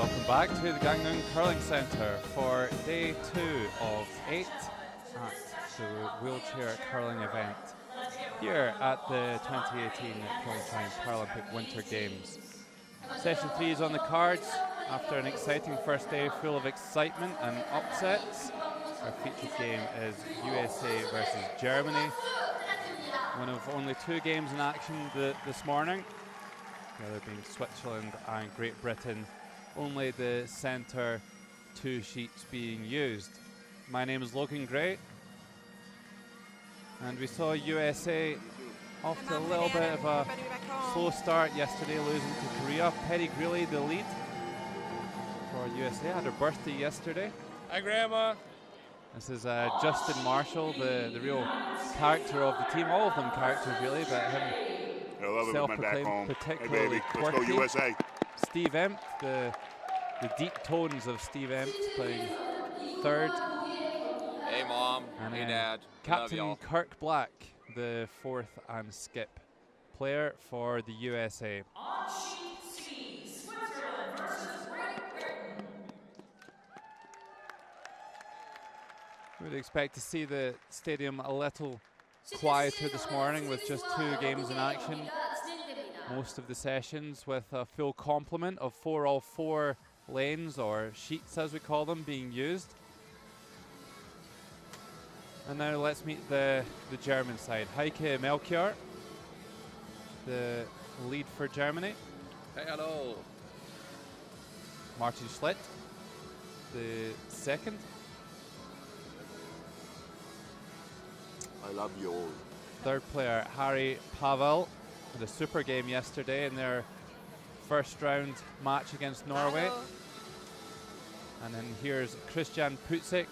Welcome back to the Gangneung Curling Centre for day 2 of 8 at the wheelchair curling event here at the 2018 PyeongChang Paralympic Winter Games. Session 3 is on the cards after an exciting first day full of excitement and upsets. Our featured game is USA versus Germany. One of only 2 games in action this morning, the other being Switzerland and Great Britain. Only the centre 2 sheets being used. My name is Logan Gray, and we saw USA off to a little bit of a slow start yesterday, losing to Korea. Petty Greeley, the lead for USA, had her birthday yesterday. Hi, Grandma. This is Justin Marshall, the real character of the team. All of them characters, really, but him self-proclaimed particularly quirky. Let's go USA. Steve Empt, the deep tones of Steve Empt, playing third. Hey, Mom. And hey, Dad. Captain Kirk Black, the fourth and skip player for the USA. On sheet C, Switzerland versus Great Britain. We would expect to see the stadium a little quieter this morning with just 2 games in action. Most of the sessions with a full complement of 4x4 lanes, or sheets as we call them, being used. And now let's meet the German side. Heike Melchior, the lead for Germany. Hey, hello. Martin Schlitt, the second. I love you all. Third player, Harry Pavel, the super game yesterday in their first round match against Norway. And then here's Christian Putzik,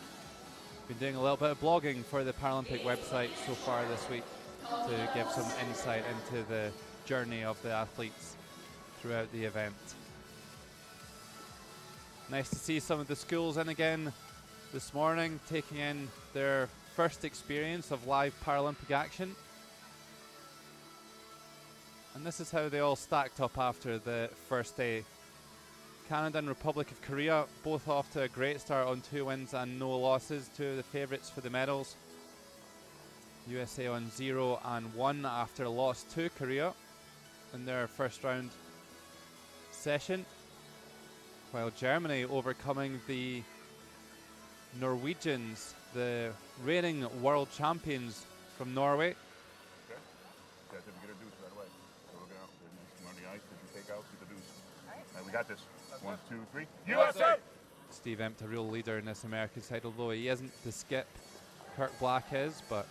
been doing a little bit of blogging for the Paralympic website so far this week to give some insight into the journey of the athletes throughout the event. Nice to see some of the schools in again this morning, taking in their first experience of live Paralympic action. And this is how they all stacked up after the first day. Canada and Republic of Korea both off to a great start on 2 wins and no losses, 2 of the favourites for the medals. USA on 0 and 1 after a loss to Korea in their first round session, while Germany overcoming the Norwegians, the reigning world champions from Norway. Okay. That's what we're going to do right away. So we're going to on the ice, if you take out, keep the deuce. All right, we got this. 1, 2, 3. USA! Steve Empt, a real leader in this American side, although he isn't the skip Kirk Black is, but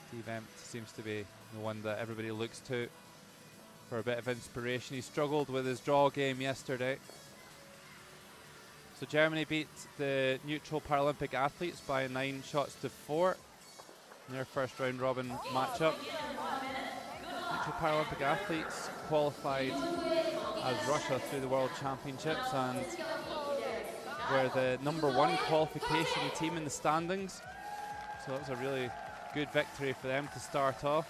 Steve Empt seems to be the one that everybody looks to for a bit of inspiration. He struggled with his draw game yesterday. So Germany beat the neutral Paralympic athletes by 9 shots to 4 in their first round robin matchup. Neutral Paralympic athletes qualified as Russia through the World Championships and were the #1 qualification team in the standings. So it was a really good victory for them to start off.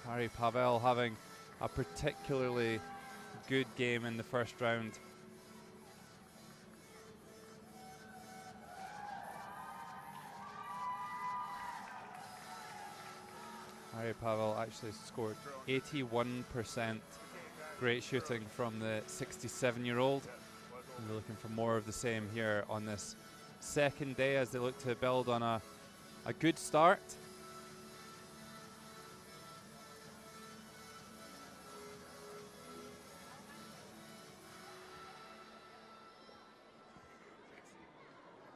Harry Pavel having a particularly good game in the first round. Harry Pavel actually scored 81%. Great shooting from the 67-year-old. We're looking for more of the same here on this second day as they look to build on a good start.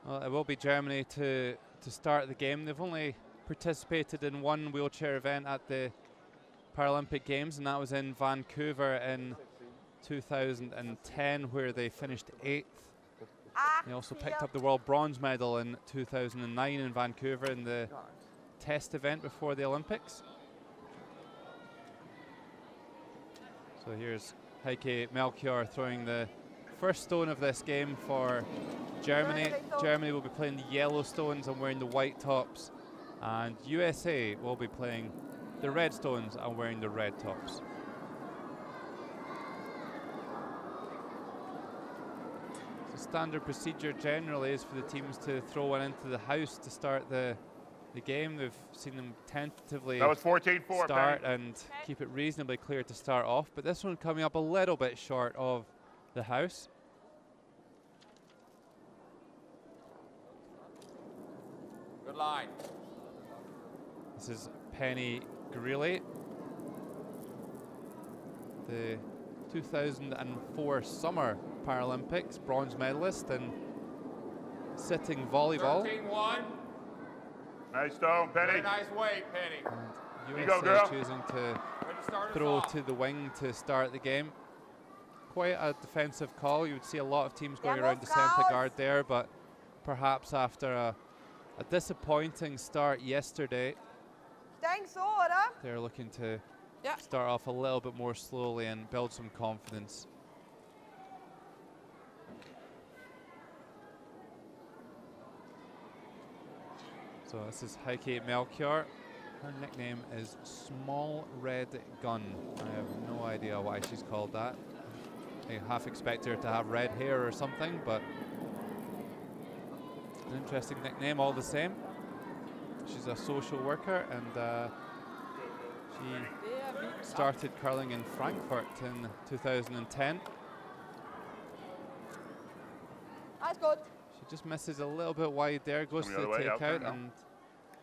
Well, it will be Germany to start the game. They've only participated in 1 wheelchair event at the Paralympic Games, and that was in Vancouver in 2010, where they finished 8th. They also picked up the world bronze medal in 2009 in Vancouver in the test event before the Olympics. So here's Heike Melchior throwing the first stone of this game for Germany. Germany will be playing the yellow stones and wearing the white tops, and USA will be playing the red stones and wearing the red tops. So standard procedure generally is for the teams to throw one into the house to start the game. We've seen them tentatively That was 14-4. start Penny. and keep it reasonably clear to start off, but this one coming up a little bit short of the house. Good line. This is Penny Greeley, the 2004 Summer Paralympics bronze medalist in sitting volleyball. 13-1. Nice stone, Penny. Very nice weight, Penny. And Here you go, USA girl. choosing to Way to start us throw off. to the wing to start the game. Quite a defensive call. You would see a lot of teams going around the centre guard there, but perhaps after a disappointing start yesterday, they're looking to start off a little bit more slowly and build some confidence. So this is Heike Melchior. Her nickname is Small Red Gun. I have no idea why she's called that. I half expect her to have red hair or something, but an interesting nickname all the same. She's a social worker, and she started curling in Frankfurt in 2010. That's good. She just misses a little bit wide there, goes to Coming the the other way, out there takeout, now. and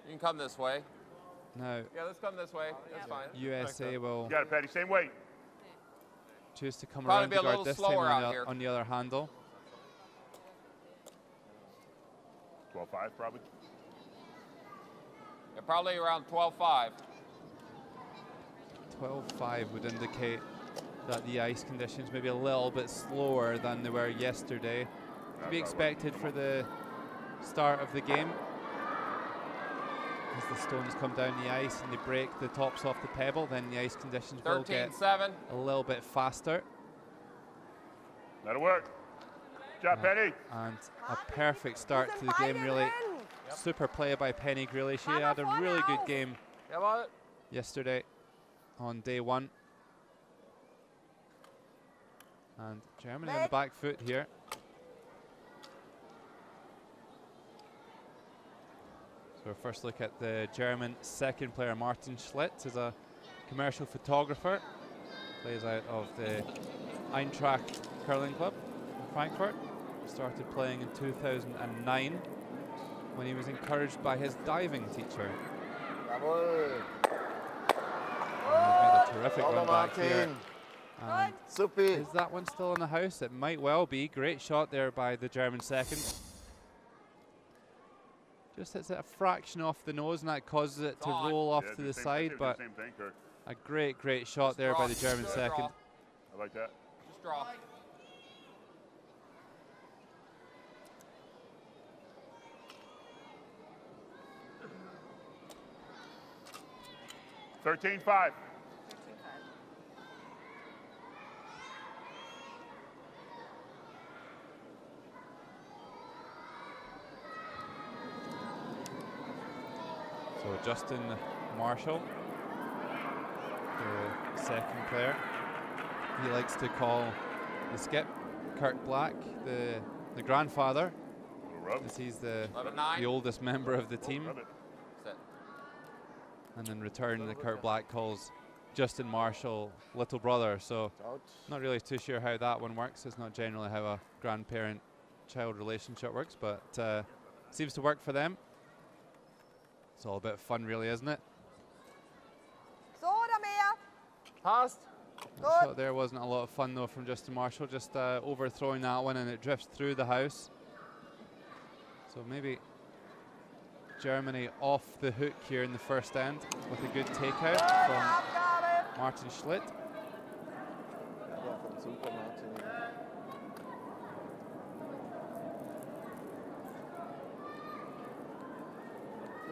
You can come this way. now Yeah, let's come this way. That's fine. USA will You got it, Penny. Same weight. choose to come Probably around be the a guard little this time slower on out here. on the other handle. 12-5, probably. Yeah, probably around 12-5. 12-5 would indicate that the ice conditions may be a little bit slower than they were yesterday. To be expected for the start of the game, as the stones come down the ice and they break the tops off the pebble, then the ice conditions will get 13-7. a little bit faster. That'll work. Good job, Penny. And a perfect start to the game, really. Super play by Penny Greeley. She had a really good game How about it? yesterday on day one. And Germany on the back foot here. So our first look at the German second player, Martin Schlitt, is a commercial photographer. Plays out of the Eintracht Curling Club in Frankfurt. Started playing in 2009 when he was encouraged by his diving teacher. Made a terrific run back here. And is that one still in the house? It might well be. Great shot there by the German second. Just hits it a fraction off the nose, and that causes it to roll off to the side, but Same thing, Kirk. a great shot there by the German second. I like that. Just draw. $13-5. So Justin Marshall, the second player, he likes to call the skip Kurt Black the grandfather, Little rub. as he's the 11-9. oldest member of the team. Rub it. Sit. And in return, the Kurt Black calls Justin Marshall little brother. So not really too sure how that one works. It's not generally how a grandparent-child relationship works, but seems to work for them. It's all a bit of fun, really, isn't it? Passed. That shot there wasn't a lot of fun, though, from Justin Marshall. Just overthrowing that one, and it drifts through the house. So maybe Germany off the hook here in the first end with a good takeout from Martin Schlitt.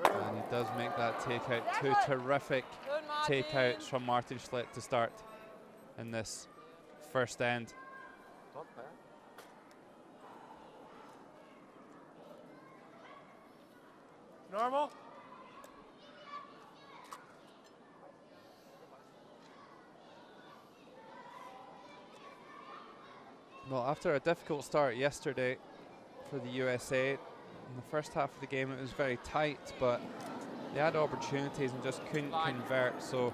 And he does make that takeout. Two terrific takeouts from Martin Schlitt to start in this first end. Normal. Well, after a difficult start yesterday for the USA, in the first half of the game it was very tight, but they had opportunities and just couldn't convert. So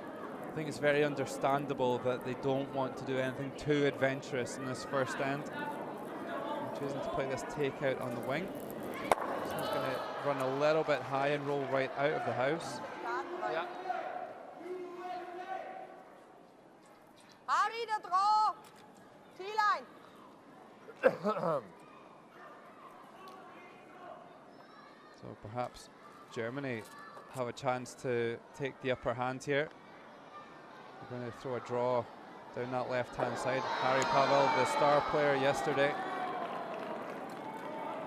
I think it's very understandable that they don't want to do anything too adventurous in this first end. They're choosing to play this takeout on the wing. This one's going to run a little bit high and roll right out of the house. Yeah. Harry, the draw. T-line. So perhaps Germany have a chance to take the upper hand here. They're going to throw a draw down that left-hand side. Harry Pavel, the star player yesterday.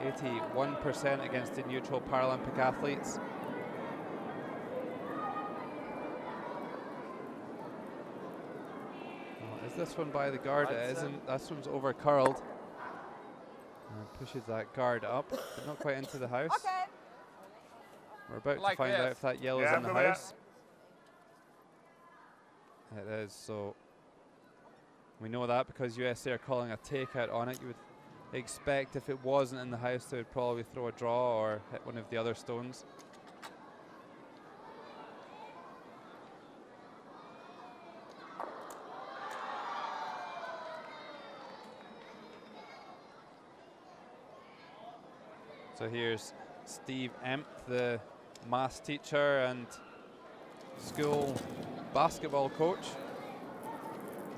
81% against the neutral Paralympic athletes. Is this one by the guard? It isn't. This one's over curled. And pushes that guard up, but not quite into the house. Okay. We're about Like to find out this. if that yellow's Yeah, in the go ahead. house. It is, so we know that because USA are calling a takeout on it. You would expect if it wasn't in the house, they would probably throw a draw or hit one of the other stones. So here's Steve Empt, the maths teacher and school basketball coach.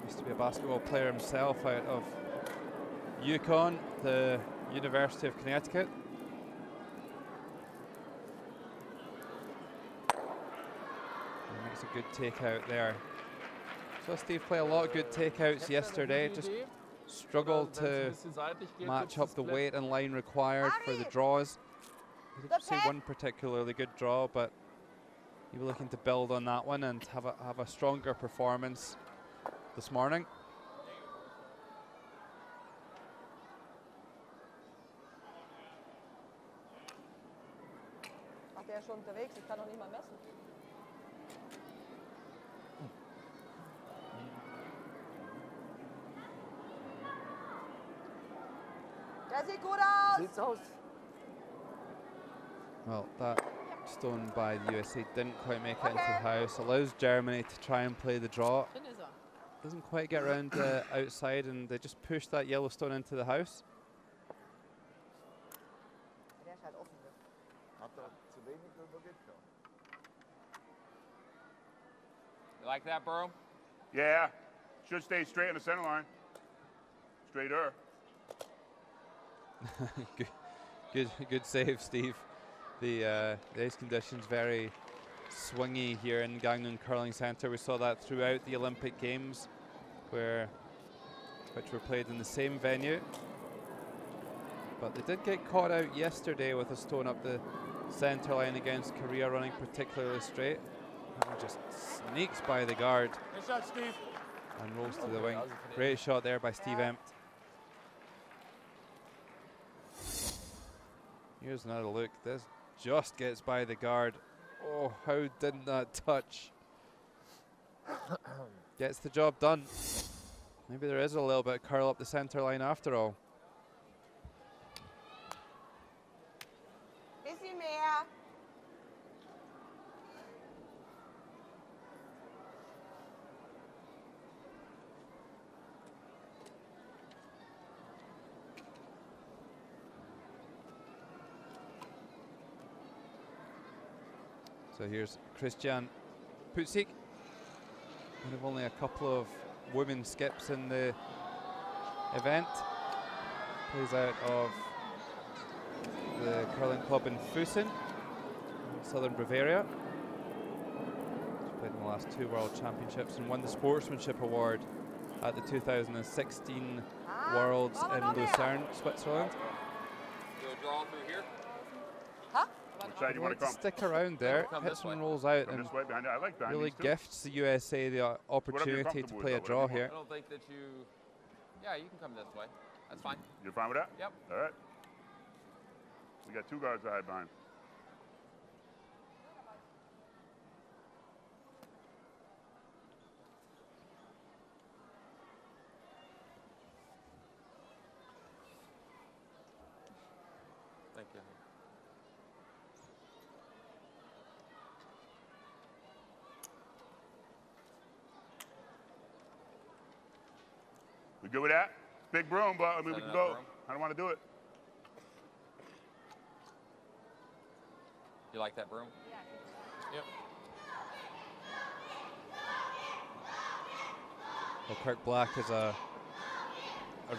Used to be a basketball player himself out of UConn, the University of Connecticut. He makes a good takeout there. So Steve played a lot of good takeouts yesterday, just struggled to match up the weight and line required for the draws. He didn't say one particularly good draw, but you were looking to build on that one and have a stronger performance this morning. Ach, der ist schon unterwegs. Ich kann noch nicht mal messen. Der sieht gut aus. Sieht's aus. Well, that stone by the USA didn't quite make it into the house. Allows Germany to try and play the draw. Doesn't quite get around the outside, and they just push that yellow stone into the house. Der ist halt offen. Ne? Hat er zu wenig übergeht? You like that, Burrow? Yeah. Should stay straight in the center line. Straighter. good save, Steve. The ice conditions very swingy here in Gangneung Curling Centre. We saw that throughout the Olympic Games, which were played in the same venue. But they did get caught out yesterday with a stone up the centre line against Korea, running particularly straight. That one just sneaks by the guard Good shot, Steve. and rolls to the wing. Great shot there by Steve Empt. Here's another look. This just gets by the guard. Oh, how didn't that touch? Gets the job done. Maybe there is a little bit of curl up the centre line after all. Bisschen mehr. So here's Christian Putsik. One of only a couple of women skips in the event. Plays out of the curling club in Fusen, southern Bavaria. She's played in the last two World Championships and won the Sportsmanship Award at the 2016 Worlds in Lucerne, Switzerland. Do a draw through here? Huh? Which side you want to come? Stick around there, Come hits this way. and rolls out, Come and this way behind it. I like behind really these too. gifts the USA the opportunity to comfortable play a with, though, draw whatever you here. I don't think that you... Yeah, you can come this way. That's fine. You're fine with that? Yep. All right. We got two guards to hide behind. We good with that? Big broom, but I mean, we can go. I don't want to do it. You like that broom? Yep. Well, Kirk Black is a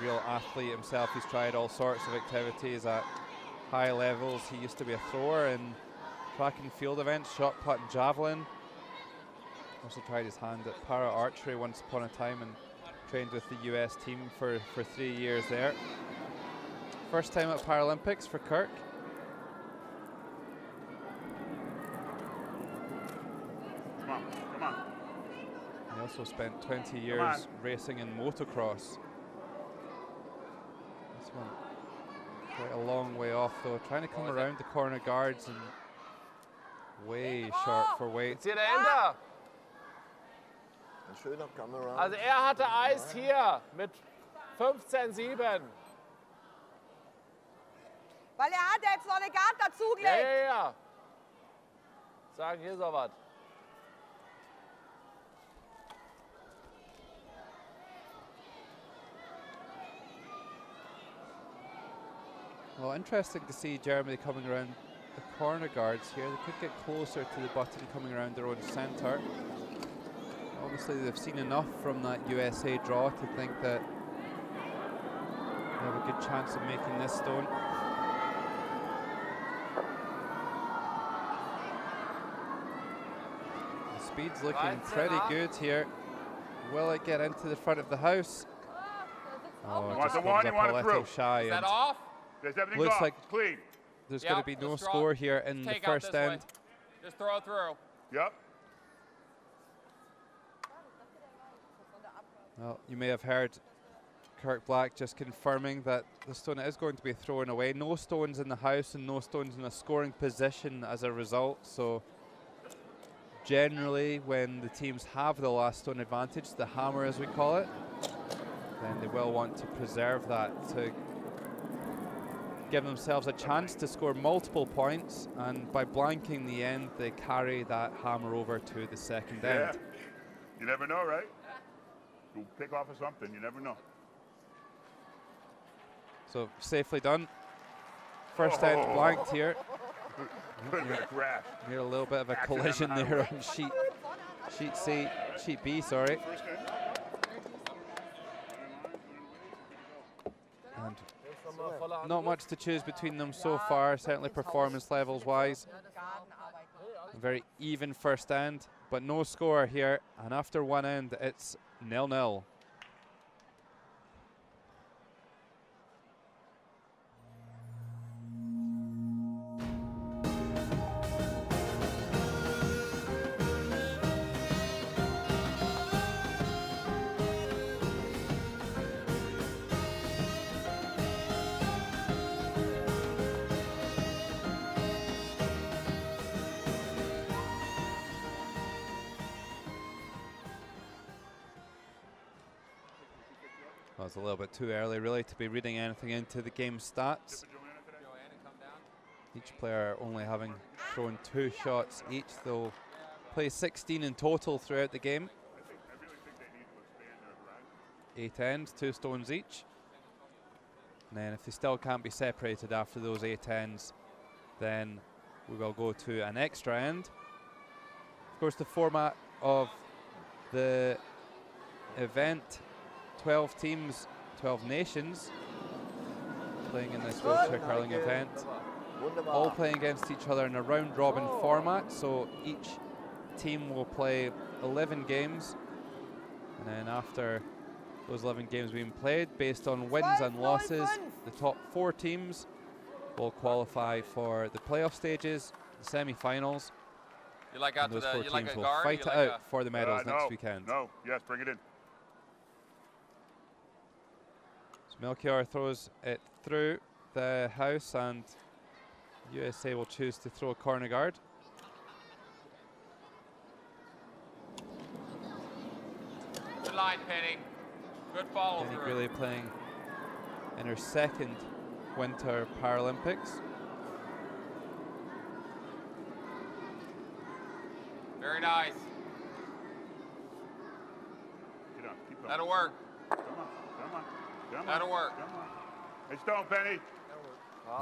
real athlete himself. He's tried all sorts of activities at high levels. He used to be a thrower in track and field events, shot put and javelin. Also tried his hand at para archery once upon a time and trained with the US team for 3 years there. First time at Paralympics for Kirk. Come on, come on. He also spent 20 years racing in motocross. This one quite a long way off though, trying to come around the corner guards and way short for weight. Jetzt hier dahinter. Ein schöner Kamera. Also er hatte Eis hier mit 15,7. Weil er hat jetzt noch eine Guard Ja, dazugelegt. ja, ja. Sagen, hier ist auch was. Well, interesting to see Germany coming around the corner guards here. They could get closer to the button coming around their own centre. Obviously they've seen enough from that USA draw to think that they have a good chance of making this stone. The speed's looking pretty good here. Will it get into the front of the house? Oh, it just comes up a little shy. Is that off? Everything's Looks off. like Clean. there's going to be no score here in the Take out first this way. end. Just throw it through. Yep. Well, you may have heard Kirk Black just confirming that the stone is going to be thrown away. No stones in the house and no stones in a scoring position as a result. So generally when the teams have the last stone advantage, the hammer as we call it, then they will want to preserve that to give themselves a chance to score multiple points, and by blanking the end they carry that hammer over to the second end. You never know, right? You'll pick off of something, you never know. So safely done. First end blanked here. Near a little bit of a collision there on sheet B, sorry. And not much to choose between them so far, certainly performance levels wise. A very even first end, but no score here, and after one end it's 0-0. Well, it's a little bit too early really to be reading anything into the game stats. Each player only having thrown 2 shots each. They'll play 16 in total throughout the game. 8 ends, 2 stones each. And then if they still can't be separated after those 8 ends, then we will go to an extra end. Of course, the format of the event, 12 teams, 12 nations playing in this wheelchair curling event, all playing against each other in a round-robin format. So each team will play 11 games, and then after those 11 games being played, based on wins and losses, the top 4 teams will qualify for the playoff stages, the semi-finals. You like and those 4 teams will fight it out for the medals next weekend. No, yes, bring it in. So Melchior throws it through the house, and USA will choose to throw a corner guard. Good line, Penny. Good follow Penny through. Greeley playing in her 2nd Winter Paralympics. Very nice. Get on, keep going. That'll work. Come on. That'll work. Come on. Hey, Stone Penny.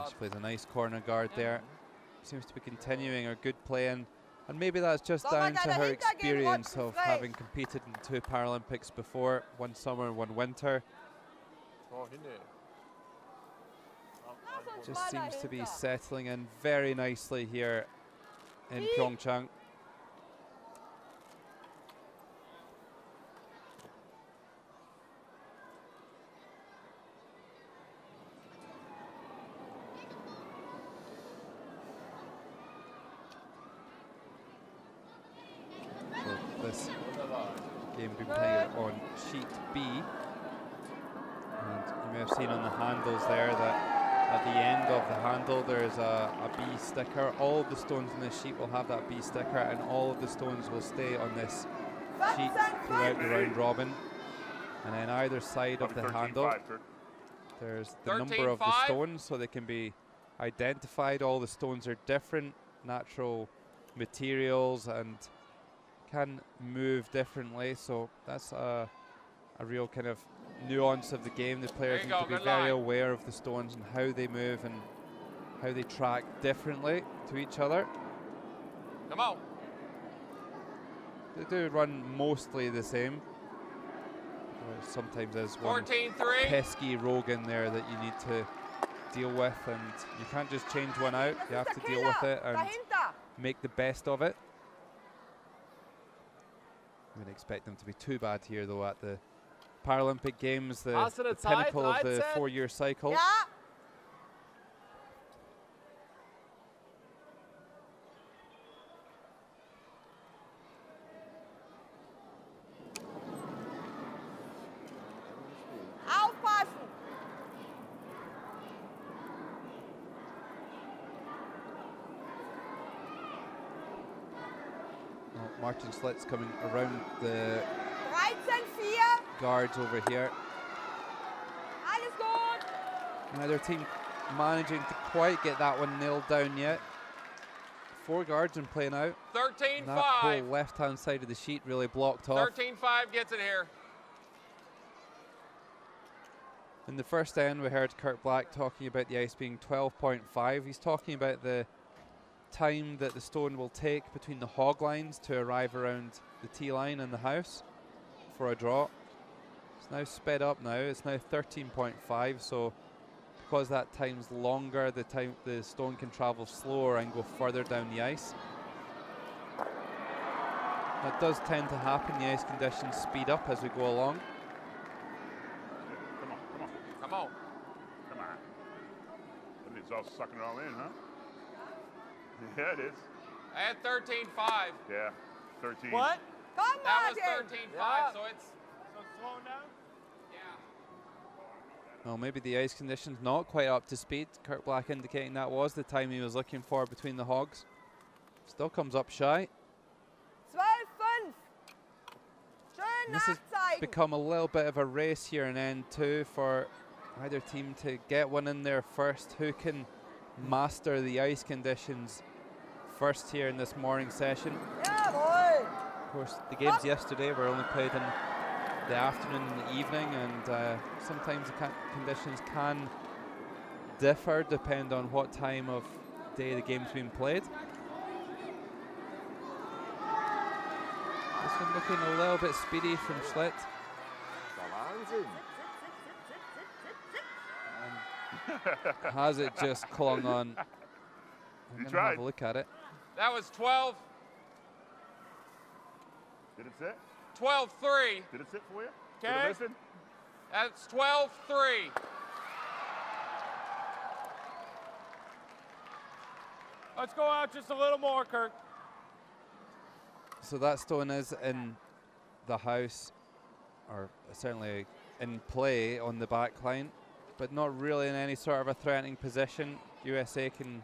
She plays a nice corner guard there. Seems to be continuing her good play, and maybe that's just down to her experience of having competed in 2 Paralympics before, one summer and one winter. Just seems to be settling in very nicely here in PyeongChang. So this game been playing on sheet B, and you may have seen on the handles there that at the end of the handle there's a B sticker. All of the stones in this sheet will have that B sticker, and all of the stones will stay on this sheet throughout the round robin. And then either side of the handle there's the number of the stones, so they can be identified. All the stones are different natural materials and can move differently, so that's a real kind of nuance of the game. The players need to be very aware of the stones and how they move and how they track differently to each other. Come on. They do run mostly the same. Sometimes there's one 14-3. pesky rogue in there that you need to deal with, and you can't just change one out. You have to deal with it and make the best of it. I wouldn't expect them to be too bad here, though, at the Paralympic Games, the pinnacle of the 4-year cycle. Ja. Aufpassen. Well, Martin Slit's coming around the 13-4. guards over here. Alles gut. Neither team managing to quite get that one nailed down yet. 4 guards and playing out. 13-5. That whole left-hand side of the sheet really blocked off. 13-5 gets it here. In the first end, we heard Kurt Black talking about the ice being 12.5. He's talking about the time that the stone will take between the hog lines to arrive around the tee line in the house for a draw. It's now sped up now. It's now 13.5, so because that time's longer, the stone can travel slower and go further down the ice. That does tend to happen. The ice conditions speed up as we go along. Come on. Come on. And it's all sucking it all in, huh? Yeah, it is. At 13-5. Yeah, 13. What? Komm, That was Martin. 13-5, so it's... So slowing down? Yeah. Well, maybe the ice conditions not quite up to speed. Kurt Black indicating that was the time he was looking for between the hogs. Still comes up shy. 12-5. Schön This has nachzeigen. become a little bit of a race here in end 2 for either team to get one in there first. Who can master the ice conditions first here in this morning session? Jawohl. Of course, the games yesterday were only played in the afternoon and the evening, and sometimes the conditions can differ depending on what time of day the game's been played. This one looking a little bit speedy from Schlitt. Wahnsinn. Has it just clung on? I'm gonna have a look at it. That was 12. Did it sit? 12-3. Did it sit for you? Okay. Did it listen? That's 12-3. Let's go out just a little more, Kirk. So that stone is in the house, or certainly in play on the back line, but not really in any sort of a threatening position. USA can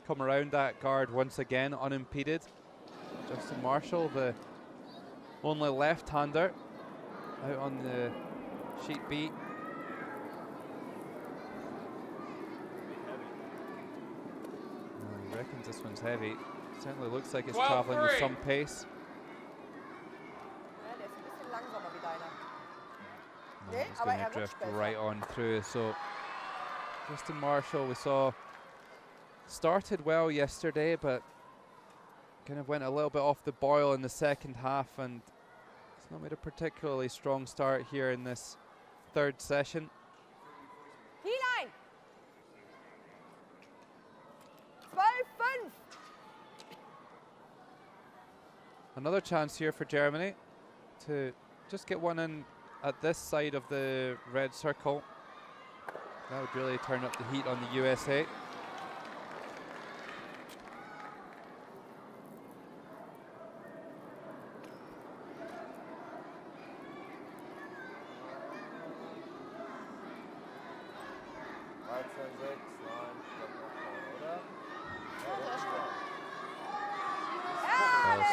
come around that guard once again unimpeded. Justin Marshall, the only left-hander out on the sheet B. He reckons this one's heavy. Certainly looks like it's traveling with some pace. Ja, der ist ein bisschen langsamer wie deiner. Nee, It's aber going er to drift rutscht besser. right on through. So Justin Marshall, we saw, started well yesterday, but kind of went a little bit off the boil in the second half, and he's not made a particularly strong start here in this third session. Hinein. 12-5. Another chance here for Germany to just get one in at this side of the red circle. That would really turn up the heat on the USA.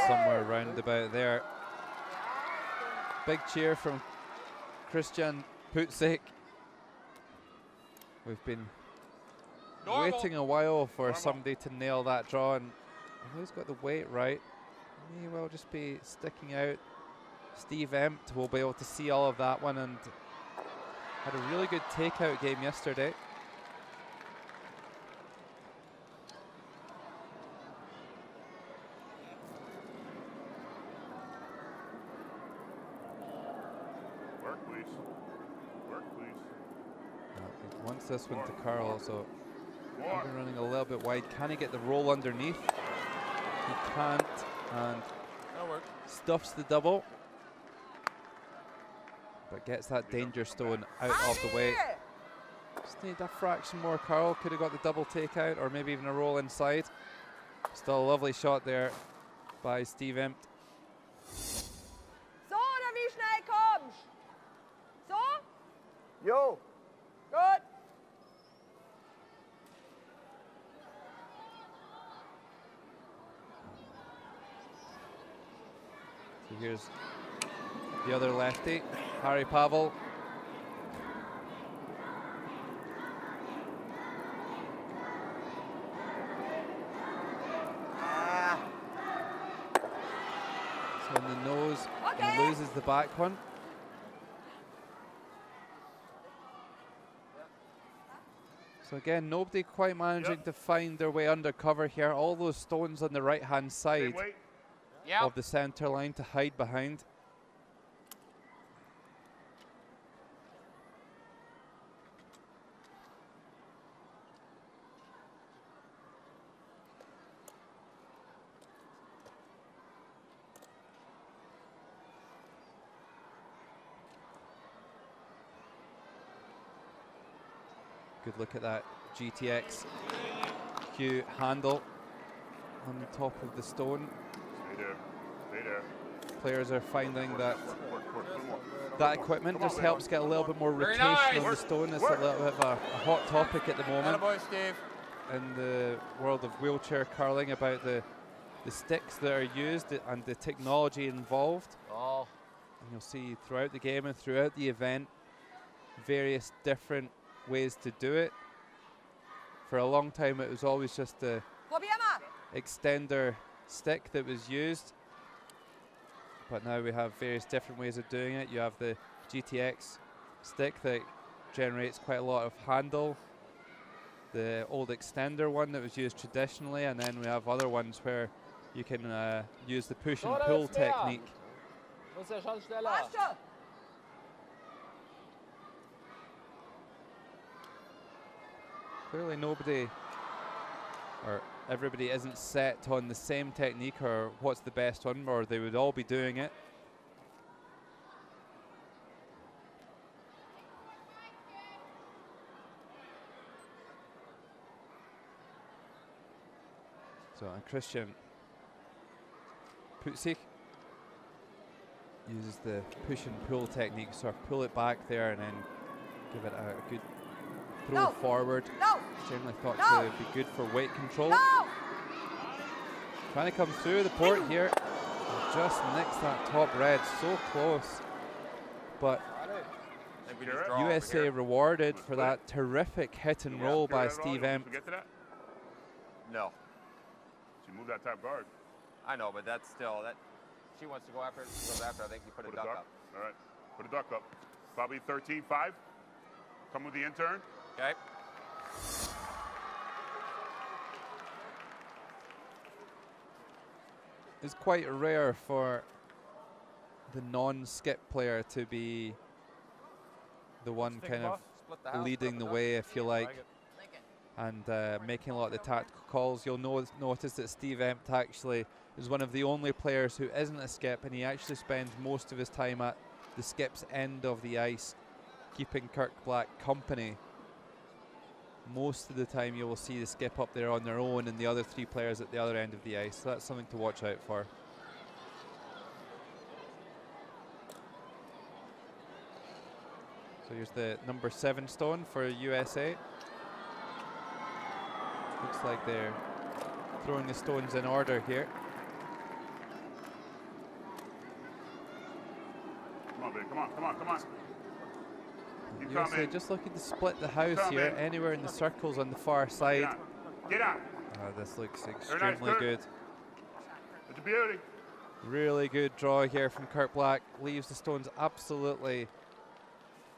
Somewhere round about there. Big cheer from Christian Putzek. We've been waiting a while for somebody to nail that draw, and who's got the weight right? May well just be sticking out. Steve Empt will be able to see all of that one, and had a really good takeout game yesterday. Wants this one to curl, so even running a little bit wide. Can he get the roll underneath? He can't, and stuffs the double, but gets that danger stone out of the way. Just need a fraction more curl. Could have got the double takeout, or maybe even a roll inside. Still a lovely shot there by Steve Empt. So, oder wie schnell kommst? So? Jo. Gut. So here's the other lefty, Harry Pavel. So in the nose, he loses the back one. So again, nobody quite managing to find their way under cover here. All those stones on the right-hand side of the center line to hide behind. Good look at that GTX Q handle on the top of the stone. Stay there. Stay there. Players are finding that that equipment just helps get a little bit more rotation on the stone. It's a little bit of a hot topic at the moment in the world of wheelchair curling, about the sticks that are used and the technology involved. And you'll see throughout the game and throughout the event various different ways to do it. For a long time it was always just the extender stick that was used, but now we have various different ways of doing it. You have the GTX stick that generates quite a lot of handle, the old extender one that was used traditionally, and then we have other ones where you can use the push and pull technique. Clearly nobody, or everybody isn't set on the same technique or what's the best one, or they would all be doing it. So, and Christian Putzek uses the push and pull technique, so pull it back there and then give it a good throw forward. Generally thought to be good for weight control. Trying to come through the port here. Just nicks that top red, so close. But USA rewarded for that terrific hit and roll by Steve Empt. No. She moved that top guard. I know, but that's still, that she wants to go after it, she goes after. I think you put a duck up. All right. Put a duck up. Probably 13-5. Come with the intern. Okay. It's quite rare for the non-skip player to be the one kind of Split the house, leading put the it up. way, if you like, Like it. and making a lot of the tactical calls. You'll notice that Steve Empt actually is one of the only players who isn't a skip, and he actually spends most of his time at the skip's end of the ice, keeping Kirk Black company. Most of the time you will see the skip up there on their own and the other three players at the other end of the ice, so that's something to watch out for. So here's the number 7 stone for USA. Looks like they're throwing the stones in order here. Come on, baby. Come on, come on, come on. Keep USA coming. just looking to split the house Come here, in. anywhere in the circles on the far Get side. out. Get out. This looks Very nice, extremely Kurt. good. It's a beauty. Really good draw here from Kurt Black. Leaves the stones absolutely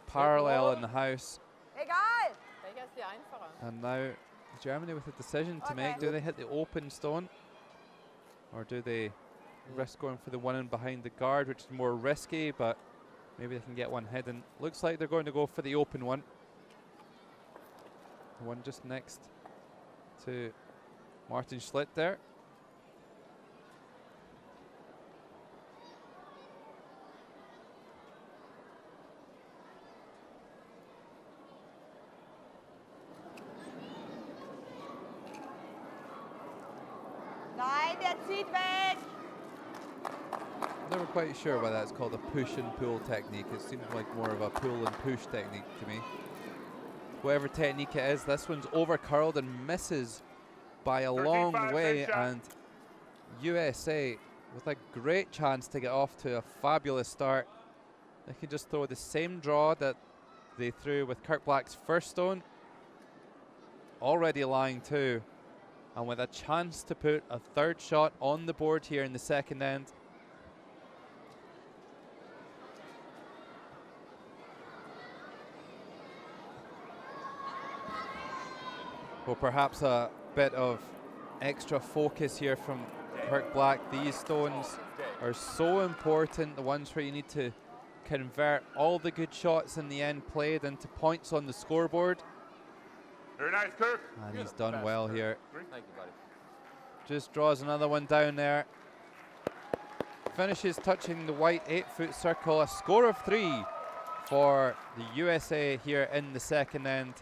parallel in the house. Egal. Welcher ist die einfacher? And now Germany with a decision to make. Okay. Do they hit the open stone? Or do they risk going for the one in behind the guard, which is more risky, but maybe they can get one hidden. Looks like they're going to go for the open one. The one just next to Martin Schlitt there. Nein, der zieht weg. Never quite sure why that's called a push and pull technique. It seems like more of a pull and push technique to me. Whatever technique it is, this one's over curled and misses by a long 13-5, way, same shot. and USA with a great chance to get off to a fabulous start. They can just throw the same draw that they threw with Kirk Black's first stone, already lying two, and with a chance to put a third shot on the board here in the second end. Well, perhaps a bit of extra focus here from Kirk Black. These stones are so important, the ones where you need to convert all the good shots in the end played into points on the scoreboard. Very nice, Kirk. And he's done well here. Thank you, buddy. Just draws another one down there. Finishes touching the white 8-foot circle. A score of 3 for the USA here in the second end.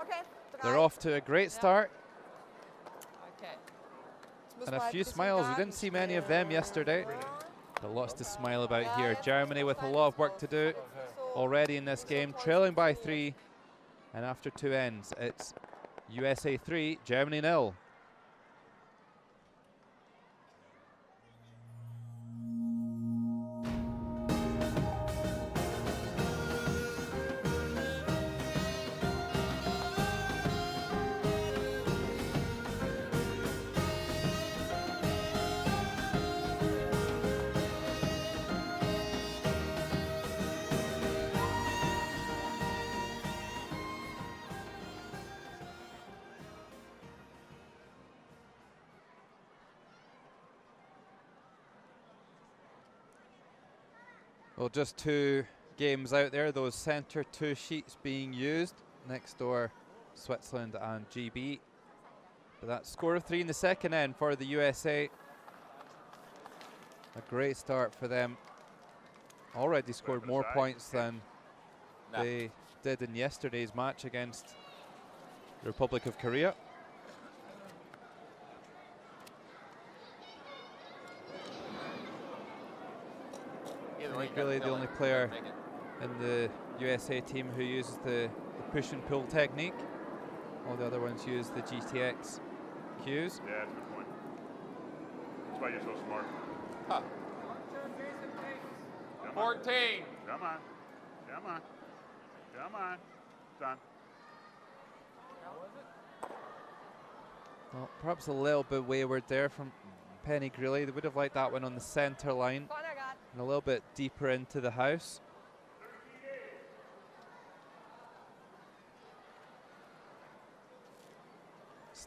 Okay, They're 3. off to a great start. Okay. Jetzt müssen And wir a halt few bisschen smiles. We Garten didn't see many of them spielen. yesterday. But lots to smile about here. Germany with a lot of work to do already in this game, trailing by 3. And after 2 ends, it's USA 3, Germany 0. Well, just 2 games out there, those centre 2 sheets being used. Next door, Switzerland and GB. But that score of 3 in the second end for the USA. A great start for them. Already scored more points than they did in yesterday's match against the Republic of Korea. Really the only player in the USA team who uses the push and pull technique. All the other ones use the GTX cues. Yeah, that's a good point. That's why you're so smart. Huh. Come on. 14. Come on. Come on. Come on. Done. Well, perhaps a little bit wayward there from Penny Greeley. They would have liked that one on the centre line Vorne, Garten. and a little bit deeper into the house.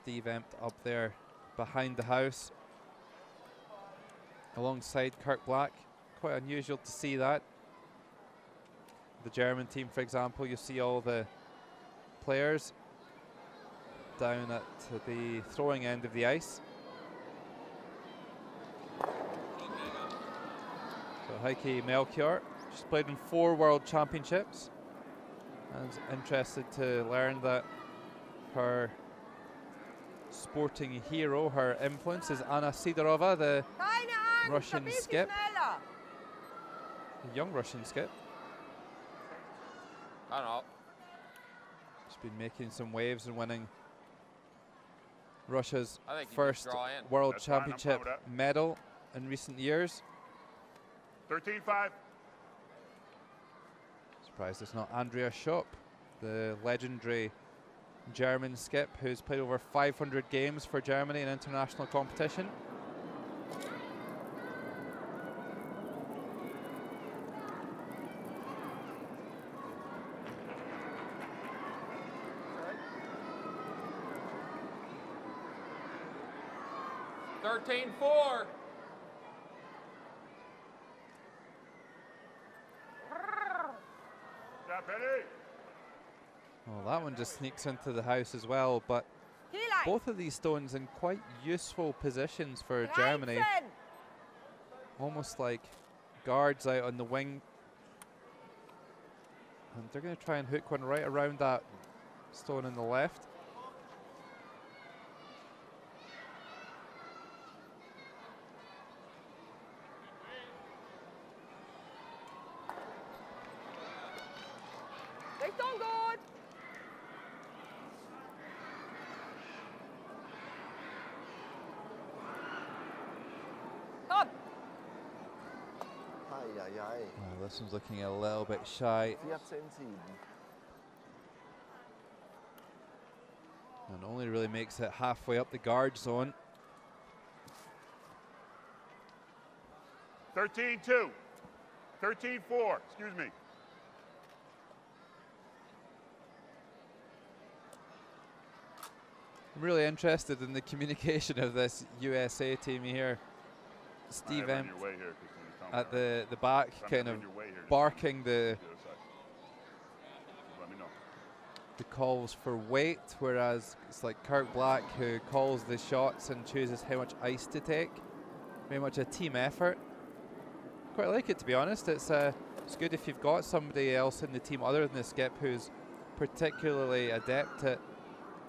Steve Empt up there behind the house alongside Kirk Black. Quite unusual to see that. The German team, for example, you see all the players down at the throwing end of the ice. So Heike Melchior, she's played in 4 World Championships and is interested to learn that her sporting hero, her influence, is Anna Sidorova, the Russian skip, a young Russian skip. I don't know. She's been making some waves and winning Russia's I think you first just draw in. World That's fine, I'm fine Championship with that. medal in recent years. 13-5. Surprised it's not Andrea Schopp, the legendary German skip who's played over 500 games for Germany in international competition. $13-4. Stop, Eddie. Well, that one just sneaks into the house as well, but both of these stones in quite useful positions for Germany. Almost like guards out on the wing. And they're going to try and hook one right around that stone on the left. Richtung gut. Komm. Eieiei. Well, this one's looking a little bit shy. 14-7. And only really makes it halfway up the guard zone. 13-2. 13-4. Excuse me. I'm really interested in the communication of this USA team here. Steve Run Empt your way here, 'cause when you come at around, the back, run kind of your way here, just barking the the other side. Just let me know. calls for weight, whereas it's like Kirk Black who calls the shots and chooses how much ice to take. Very much a team effort. Quite like it, to be honest. It's good if you've got somebody else in the team other than the skip who's particularly adept at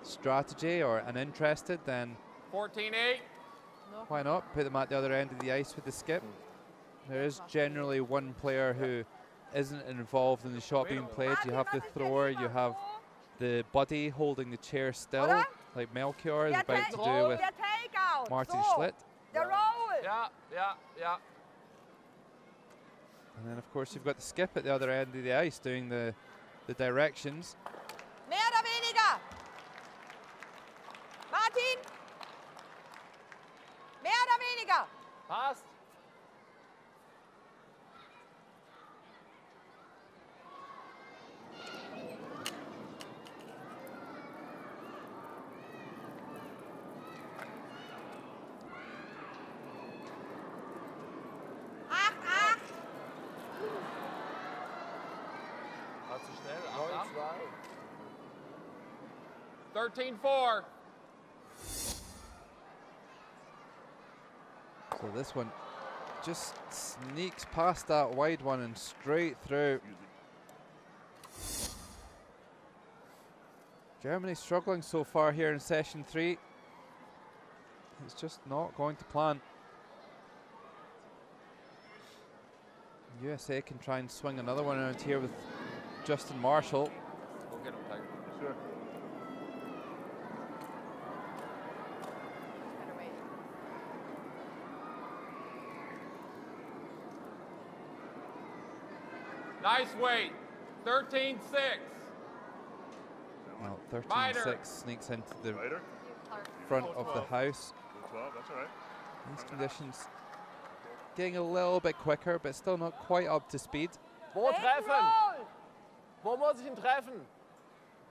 strategy or interested, then 14-8. why not put them at the other end of the ice with the skip. There is generally one player who isn't involved in the shot being played. You have the thrower, you have the buddy holding the chair still, like Melchior is about to do with Der Takeout. Martin So, Schlitt. der Roll. Yeah, yeah, yeah. And then of course you've got the skip at the other end of the ice doing the directions. Mehr oder weniger. Martin. Mehr oder weniger. Passt. War zu schnell. 13-4. So this one just sneaks past that wide one and straight through. Germany struggling so far here in session 3. It's just not going to plan. USA can try and swing another one around here with Justin Marshall. Go get him, Tiger. Sure. Nice weight. 13-6. Well, Minor. 13-6 sneaks into the Later. front of the house. Good 12, that's all right. These conditions getting a little bit quicker, but still not quite up to speed. Wo treffen? Roll. Wo muss ich ihn treffen?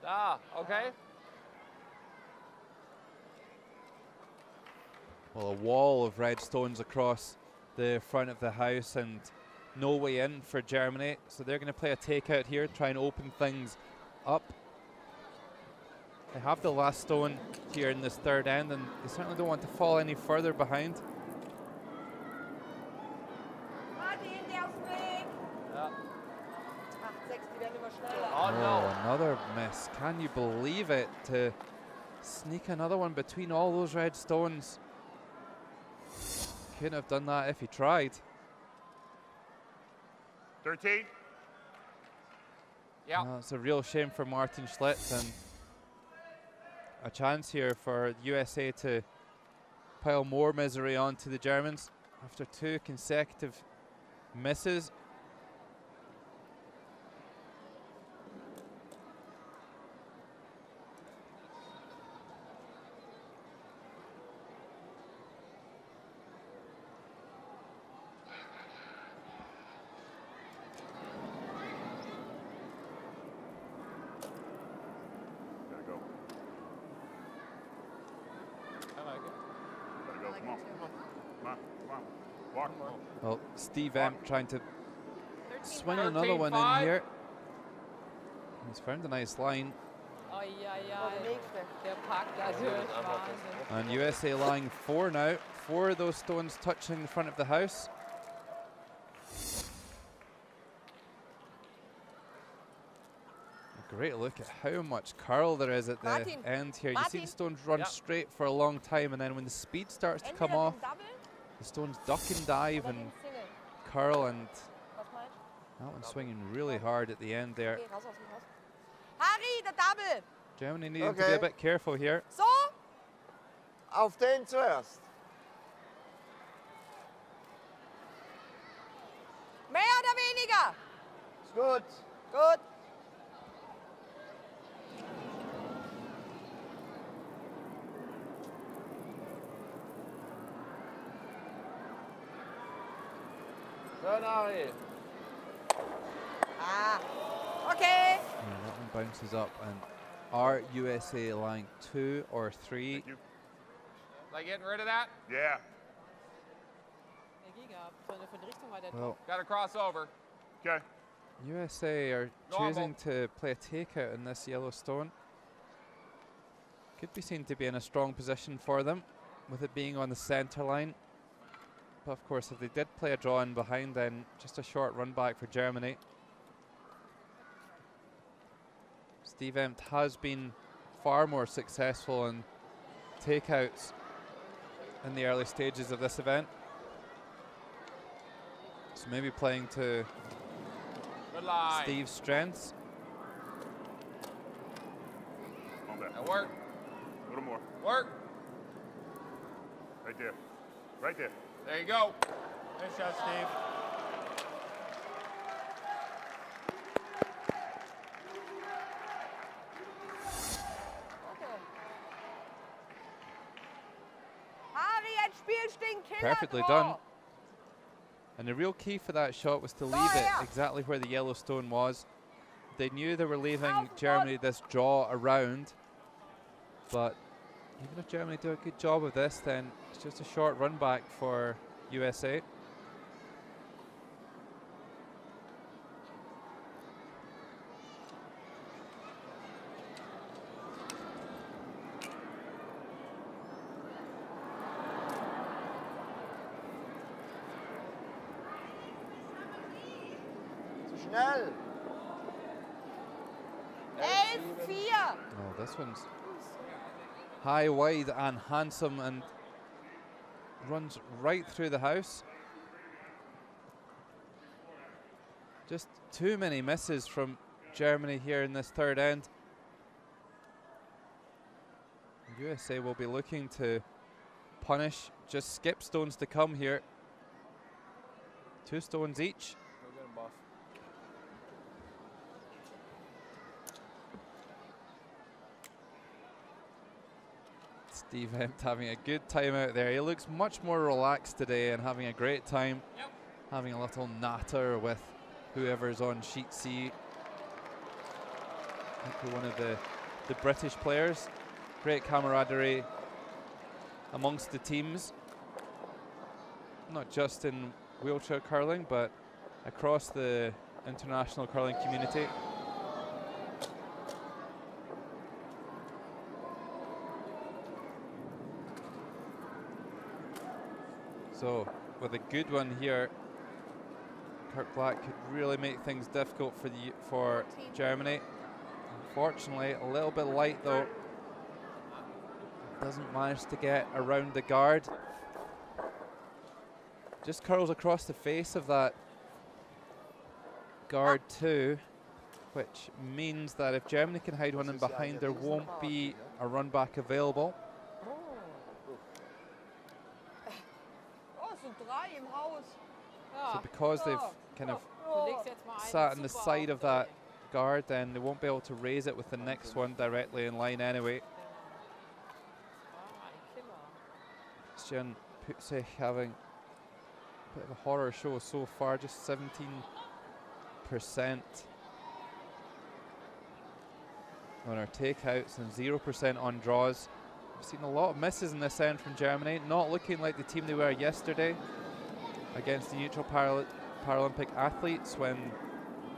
Da, okay. Well, a wall of red stones across the front of the house and no way in for Germany. So they're going to play a takeout here, try and open things up. They have the last stone here in this third end, and they certainly don't want to fall any further behind. Martin, der aufs Weg. Ja. 8, 6, die werden immer schneller. Oh, no. Another miss. Can you believe it? To sneak another one between all those red stones. Couldn't have done that if he tried. 13. Yeah. It's a real shame for Martin Schlitz, and a chance here for USA to pile more misery onto the Germans after 2 consecutive misses. Gotta go. I like it. Gotta go. Come on. Come on. Come on. Walk. Well, Steve Emp trying to 13, swing 5. another one in 13-5. here. He's found a nice line. Ai, ai, Oh, ai. der nächste. Der packt da durch. Wahnsinn. And USA lying 4 now. 4 of those stones touching the front of the house. A great look at how much curl there is at the Martin, end here. You see the Martin. stones run Yeah. straight for a long time, and then when the speed starts to come Entweder off, den Double the stones duck and dive oder and den Single. curl, and Was meinst du? that one's swinging really hard at the end there. Okay, raus aus dem Haus. Harry, der Double. Germany needing to be Okay. a bit careful here. So, Auf den zuerst. mehr oder weniger. Ist gut. Gut. Schön, Ari. Ah, okay. Yeah, that one bounces up, and are USA lying 2 or 3? Thank you. Like getting rid of that? Yeah. Energie gehabt. Von der Richtung war der Well, Got to cross over. Okay. USA are Normal. choosing to play a takeout in this yellow stone. Could be seen to be in a strong position for them, with it being on the centre line. But of course, if they did play a draw in behind, then just a short run back for Germany. Steve Empt has been far more successful in takeouts in the early stages of this event. So maybe playing to Good line. Steve's strengths. On back. That work. A little more. Work. Right there. Right there. There you go. Nice shot, Steve. Okay. Harry, jetzt spielst du den Killer Perfectly Draw. done. And the real key for that shot was to leave it yeah. exactly where the yellow stone was. They knew they were leaving Auf, Germany this draw around, but even if Germany do a good job of this, then it's just a short run back for USA. Zu schnell. 11-4. Oh, this one's high, wide, and handsome, and runs right through the house. Just too many misses from Germany here in this third end. USA will be looking to punish, just skip stones to come here. 2 stones each. Go get him, boss. Steve Empt having a good time out there. He looks much more relaxed today and having a great time. Yep. Having a little natter with whoever's on sheet C. Likely one of the British players. Great camaraderie amongst the teams. not just in wheelchair curling, but across the international curling community. So with a good one here, Kirk Black could really make things difficult for Germany. Unfortunately, a little bit light though. Doesn't manage to get around the guard. Just curls across the face of that guard too, which means that if Germany can hide one in behind, there won't be a run back available. So because they've kind of sat on the side of that guard, then they won't be able to raise it with the next one directly in line anyway. Christian Putzig having a bit of a horror show so far, just 17% on our takeouts and 0% on draws. We've seen a lot of misses in this end from Germany, not looking like the team they were yesterday against the neutral Paralympic athletes when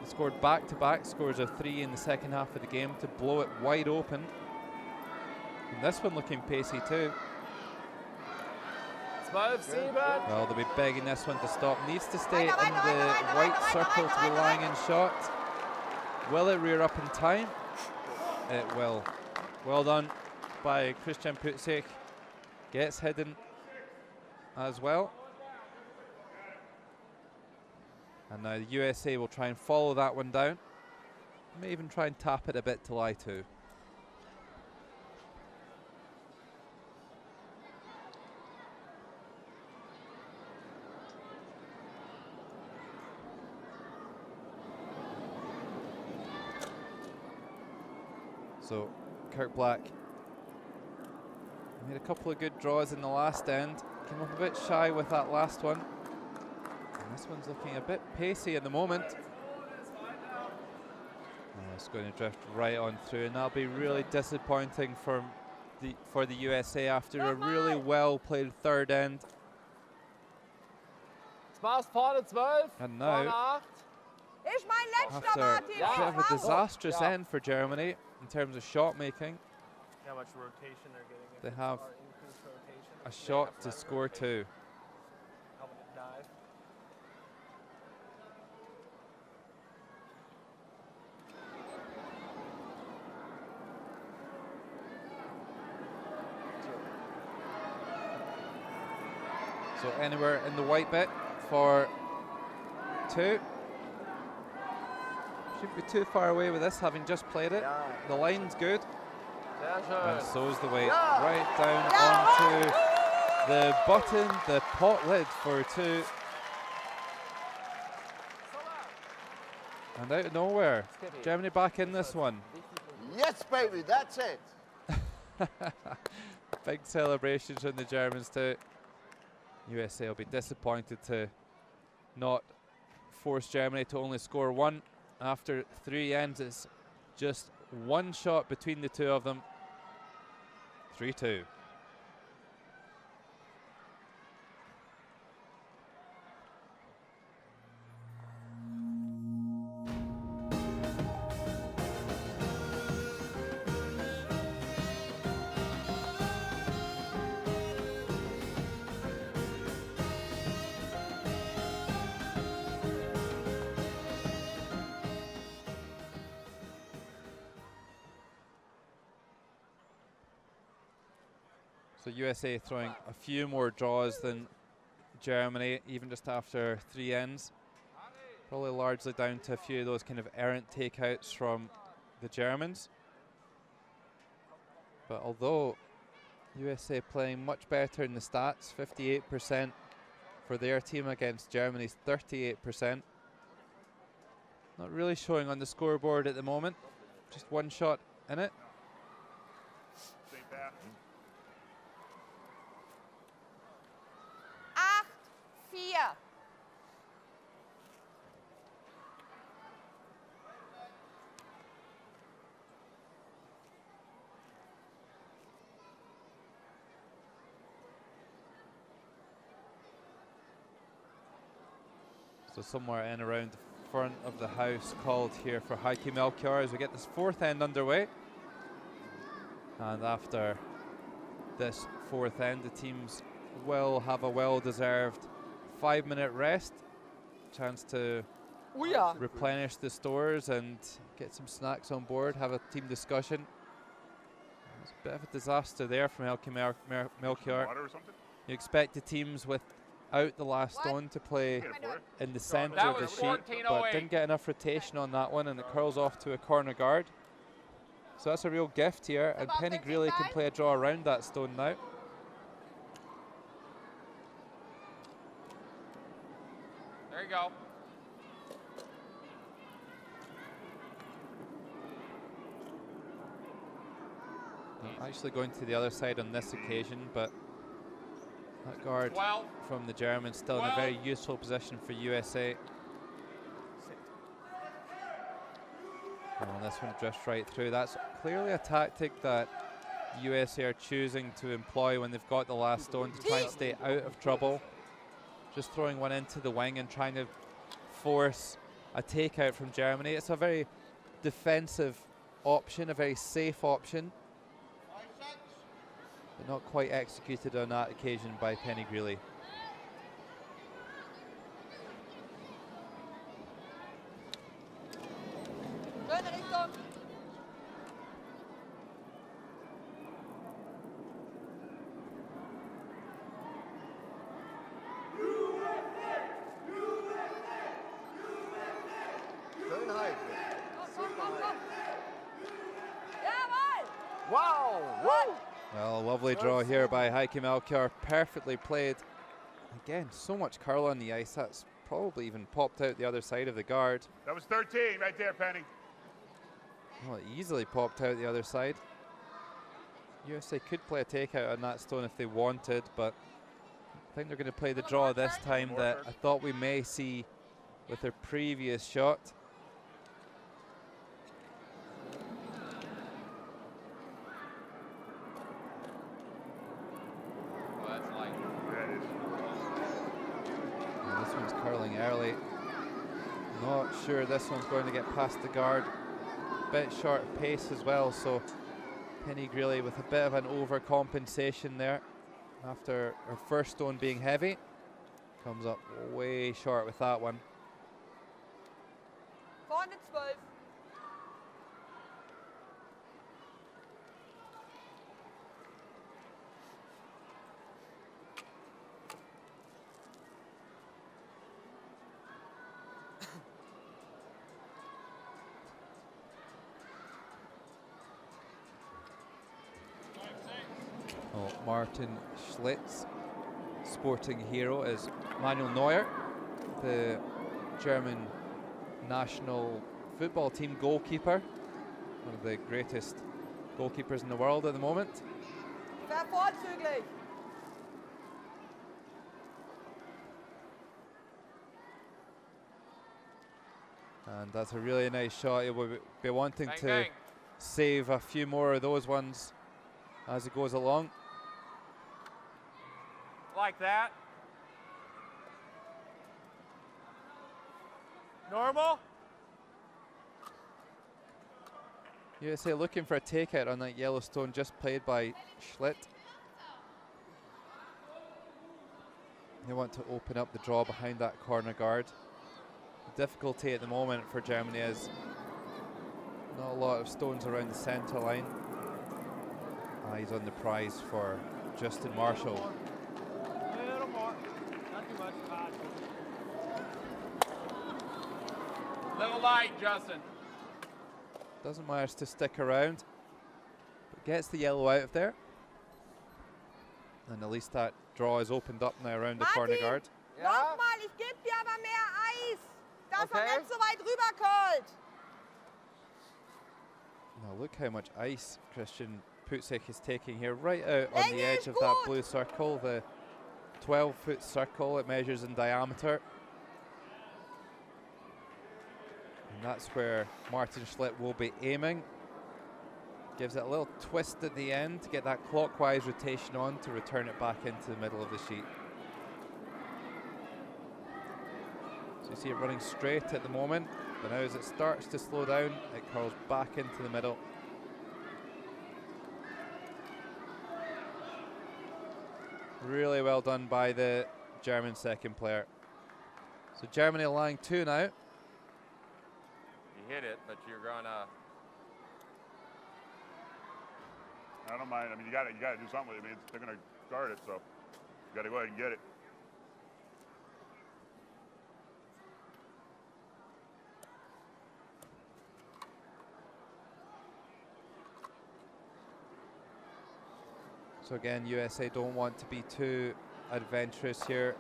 they scored back-to-back scores of 3 in the second half of the game to blow it wide open. And this one looking pacey too. Well, they'll be begging this one to stop. Needs to stay in the white circle to be lying in shot. Will it rear up in time? It will. Well done by Christian Putzig. Gets hidden as well. And now the USA will try and follow that one down. May even try and tap it a bit to lie to. So Kirk Black made a couple of good draws in the last end. Came up a bit shy with that last one. And this one's looking a bit pacey at the moment. It's going to drift right on through, and that'll be really disappointing for the USA after a really well played third end. And now, after a bit of a disastrous end for Germany in terms of shot making, How much rotation they're getting. they have a shot to score 2. Helping it dive. So anywhere in the white bit for 2. Shouldn't be too far away with this, having just played it. The line's good. And so's the weight right down onto the button, the pot lid for 2. And out of nowhere, Germany back in this one. Yes, baby, that's it. Big celebrations from the Germans too. USA will be disappointed to not force Germany to only score 1 after 3 ends. It's just 1 shot between the two of them. 3-2. So USA throwing a few more draws than Germany, even just after 3 ends. Probably largely down to a few of those kind of errant takeouts from the Germans. But although USA playing much better in the stats, 58% for their team against Germany's 38%. Not really showing on the scoreboard at the moment. Just 1 shot in it. Stay back. 8-4. So somewhere in around the front of the house called here for Heikki Melchior as we get this fourth end underway. And after this fourth end, the teams will have a well-deserved 5-minute rest. Chance to replenish the stores and get some snacks on board, have a team discussion. It's a bit of a disaster there from Heikki Melchior. Water or something? You expect the teams without the last stone to play in the centre That of the was sheet, but 14:08. didn't get enough rotation on that one, and it curls off to a corner guard. So that's a real gift here, and Penny Greeley can play a draw around that stone now. There you go. Actually going to the other side on this occasion, but that guard 12. from the Germans still in a very useful position for USA. And this one drifts right through. That's clearly a tactic that USA are choosing to employ when they've got the last stone to try and stay out of trouble. Just throwing one into the wing and trying to force a takeout from Germany. It's a very defensive option, a very safe option, but not quite executed on that occasion by Penny Greeley. Schöne Richtung. Schön halten. Komm, komm, komm. Jawohl. Wow! Whoa! Well, a lovely draw here by Heikki Melchior, perfectly played. Again, so much curl on the ice, that's probably even popped out the other side of the guard. That was 13 right there, Penny. Well, it easily popped out the other side. USA could play a takeout on that stone if they wanted, but I think they're going to play the draw this time that I thought we may see with their previous shot. Oh, that's light. Yeah, it is. And this one's curling early. Not sure this one's going to get past the guard. Bit short of pace as well, so Penny Greeley with a bit of an overcompensation there after her first stone being heavy. Comes up way short with that one. Vorne 12. Oh, Martin Schlitz, sporting hero, is Manuel Neuer, the German national football team goalkeeper, one of the greatest goalkeepers in the world at the moment. Sehr vorzüglich. And that's a really nice shot. He will be wanting Bang, to bang. save a few more of those ones as it goes along. Like that. Normal. USA looking for a takeout on that Yellowstone just played by Schlitt. They want to open up the draw behind that corner guard. The difficulty at the moment for Germany is not a lot of stones around the centre line. Eyes on the prize for Justin Marshall. Little more. Not too much. Little light, Justin. Doesn't manage to stick around, but gets the yellow out of there. And at least that draw is opened up now around the corner Martin, guard. Nochmal, ich gebe dir aber mehr Eis, dass Okay. nicht so weit rüberkommt. Now look how much ice Christian Putzek is taking here, right out on the Länge edge ist of that gut. blue circle, the 12-foot circle it measures in diameter. And that's where Martin Schlitt will be aiming. Gives it a little twist at the end to get that clockwise rotation on to return it back into the middle of the sheet. So You see it running straight at the moment, but now as it starts to slow down, it curls back into the middle. Really well done by the German second player. So Germany lying 2 now. You hit it, but you're gonna. I don't mind. I mean, you gotta do something with it. I mean, they're gonna guard it, so you gotta go ahead and get it. So again, USA don't want to be too adventurous here.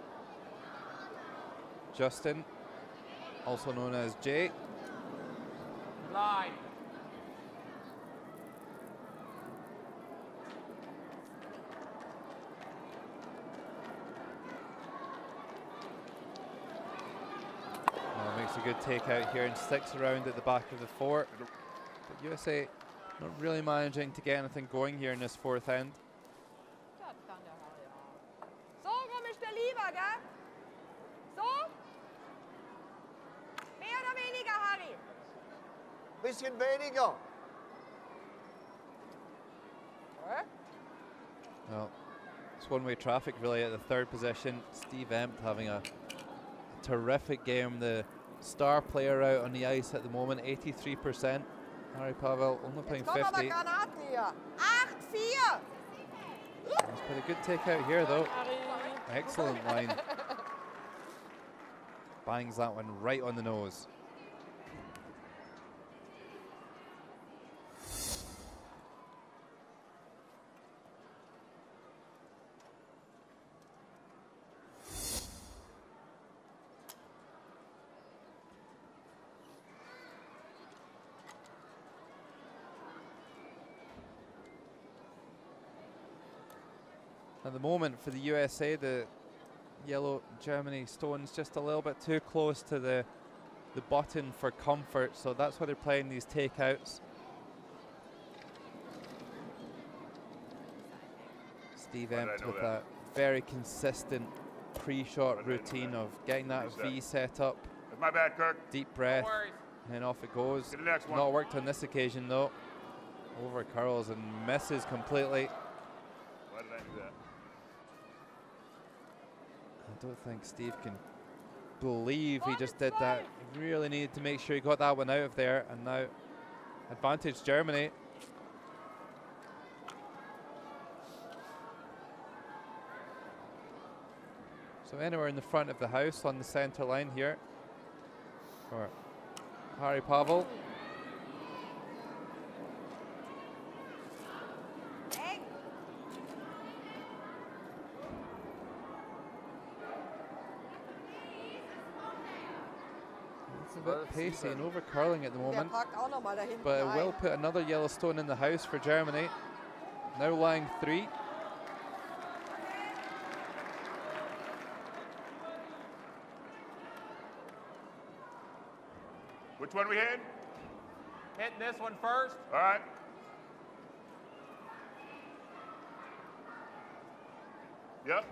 Justin, also known as Jay. Line. Makes a good takeout here and sticks around at the back of the fort. But USA not really managing to get anything going here in this fourth end. So rum ist der lieber, gell? So? Mehr oder weniger, Harry? Bisschen weniger. Well, it's one-way traffic really at the third position. Steve Empt having a terrific game. The star player out on the ice at the moment, 83%. Harry Pavel only playing 50. Kommen aber Granaten hier. 8-4. That's quite a good takeout here though. Excellent line. Bangs that one right on the nose. At the moment for the USA, the yellow Germany stone's just a little bit too close to the button for comfort, so that's why they're playing these takeouts. Steve Empt with a very consistent pre-shot routine of getting that V set up. That's my bad, Kirk. Deep breath, and off it goes. Get the next one. Not worked on this occasion though. Over curls and misses completely. Why did I do that? I don't think Steve can believe he just did that. He really needed to make sure he got that one out of there, and now advantage Germany. So anywhere in the front of the house on the center line here for Harry Pavel. A bit pacey and over curling at the moment, but it will put another yellow stone in the house for Germany. Now lying 3. Which one we hitting? Hitting this one first. All right. Yep.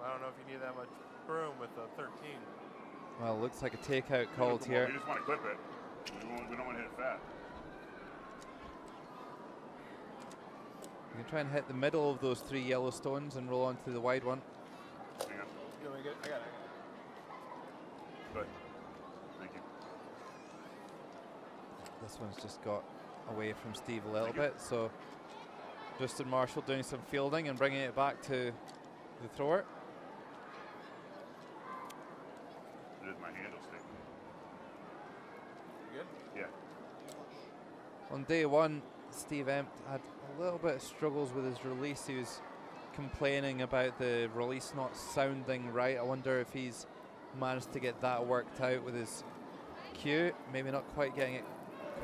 I don't know if you need that much room with the 13. Well, looks like a takeout called here. We just want to clip it. We don't want to hit it fast. You can try and hit the middle of those 3 yellow stones and roll onto the wide one. Hang on. You want me to get? I got it. Good. Thank you. This one's just got away from Steve a little bit, so Justin Marshall doing some fielding and bringing it back to the thrower. It is my handle stick. You good? Yeah. On day 1, Steve Empt had a little bit of struggles with his release. He was complaining about the release not sounding right. I wonder if he's managed to get that worked out with his cue. Maybe not quite getting it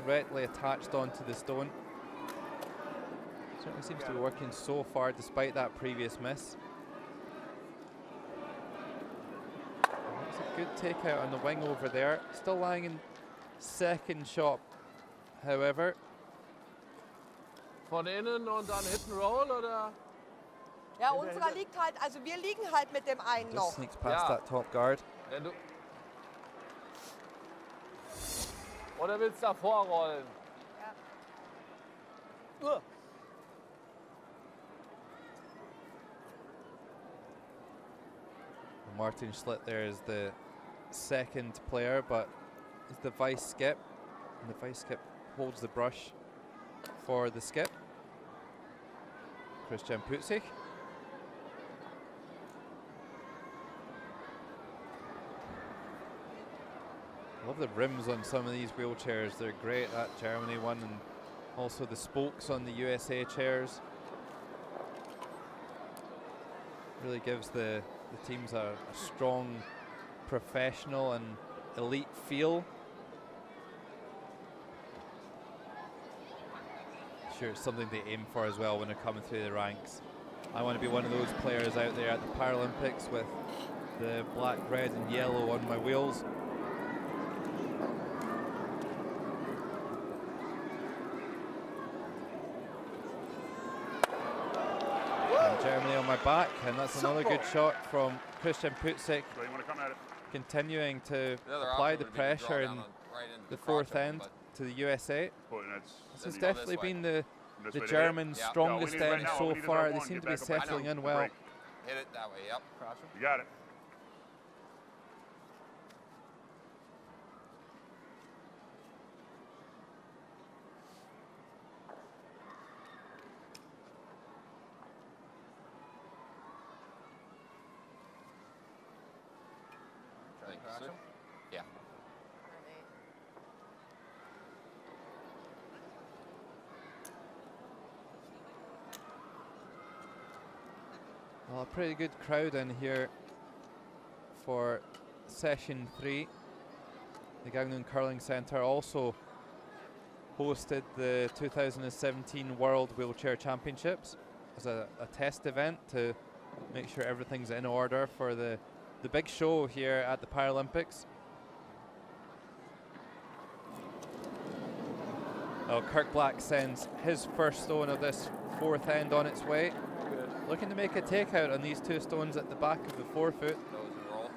correctly attached onto the stone. Certainly seems to be working so far despite that previous miss. That's a good takeout on the wing over there. Still lying in second shot, however. Von innen und dann Hit and Roll, oder? Ja, unserer liegt halt, also wir liegen halt mit dem einen Just noch. sneaks past Ja. that top guard. Wenn du Oder willst du davor rollen? Martin Schlitt there is the second player, but is the vice skip. And the vice skip holds the brush for the skip. Christian Putzig. Love the rims on some of these wheelchairs. They're great at Germany one, and also the spokes on the USA chairs. Really gives the teams a strong, professional and elite feel. Sure, it's something they aim for as well when they're coming through the ranks. I want to be one of those players out there at the Paralympics with the black, red and yellow on my wheels. And Germany on my back, and that's another good shot from Christian Putzig, So you want to come at it? continuing to The other apply option the would be to draw pressure down in right into the crotch fourth of him, end but to the USA. Boy, and that's This Then has you go this definitely way. been the this way to hit it. Germans' Yeah. strongest Yeah, we need it right end now. so We need it far. right They one. seem Get to be back up right settling now. in well. Break. hit it that way. Yep. You got it. Thank you, sir. Yeah. Well, a pretty good crowd in here for session 3. The Gangneung Curling Centre also hosted the 2017 World Wheelchair Championships as a test event to make sure everything's in order for the big show here at the Paralympics. Oh, Kirk Black sends his first stone of this fourth end on its way. Good. Looking to make a takeout on these two stones at the back of the forefoot. Nose and roll.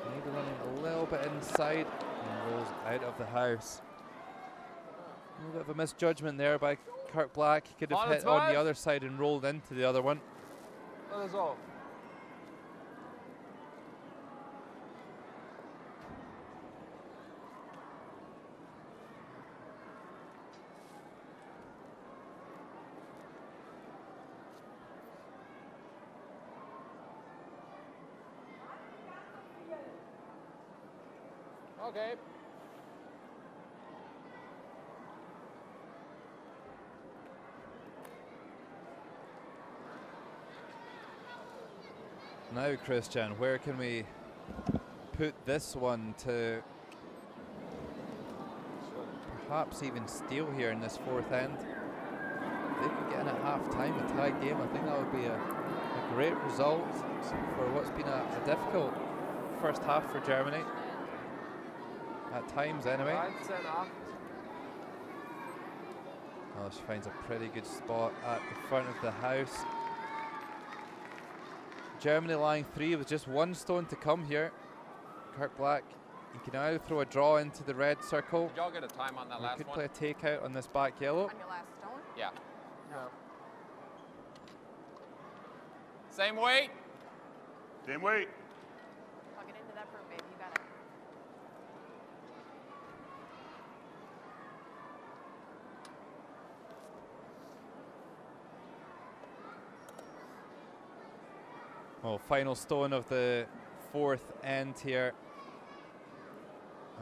Maybe running a little bit inside and rolls out of the house. A little bit of a misjudgment there by Kirk Black. He could have hit on the other side and rolled into the other one. Oder so. Okay. Now, Christian, where can we put this one to perhaps even steal here in this fourth end? If they could get in at half-time, a tie game, I think that would be a great result for what's been a difficult first half for Germany. At times, anyway. 13-8. Oh, she finds a pretty good spot at the front of the house. Germany lying 3 with just one stone to come here. Kirk Black, he can now throw a draw into the red circle. Did y'all get a time on that He last could one? play a takeout on this back yellow. On your last stone? Yeah. Ja. Same weight. Same weight. Plug it into that broom, baby. You got it. Well, final stone of the fourth end here.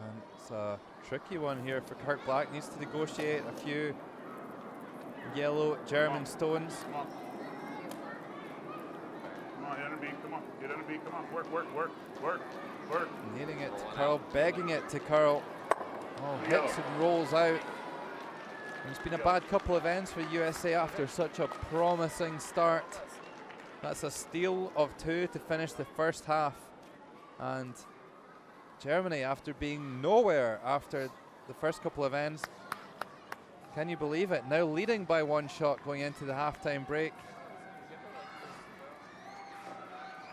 And it's a tricky one here for Kirk Black. Needs to negotiate a few yellow German stones. Come on. Come on, hit on the beat. Come on. Get on the beat. Come on. Work, work, work, work, work. Needing it to Curl, begging it to Curl. Oh, hits and rolls out. It's been a bad couple of ends for USA after such a promising start. That's a steal of 2 to finish the first half. And Germany, after being nowhere after the first couple of ends, can you believe it? Now leading by 1 shot going into the halftime break.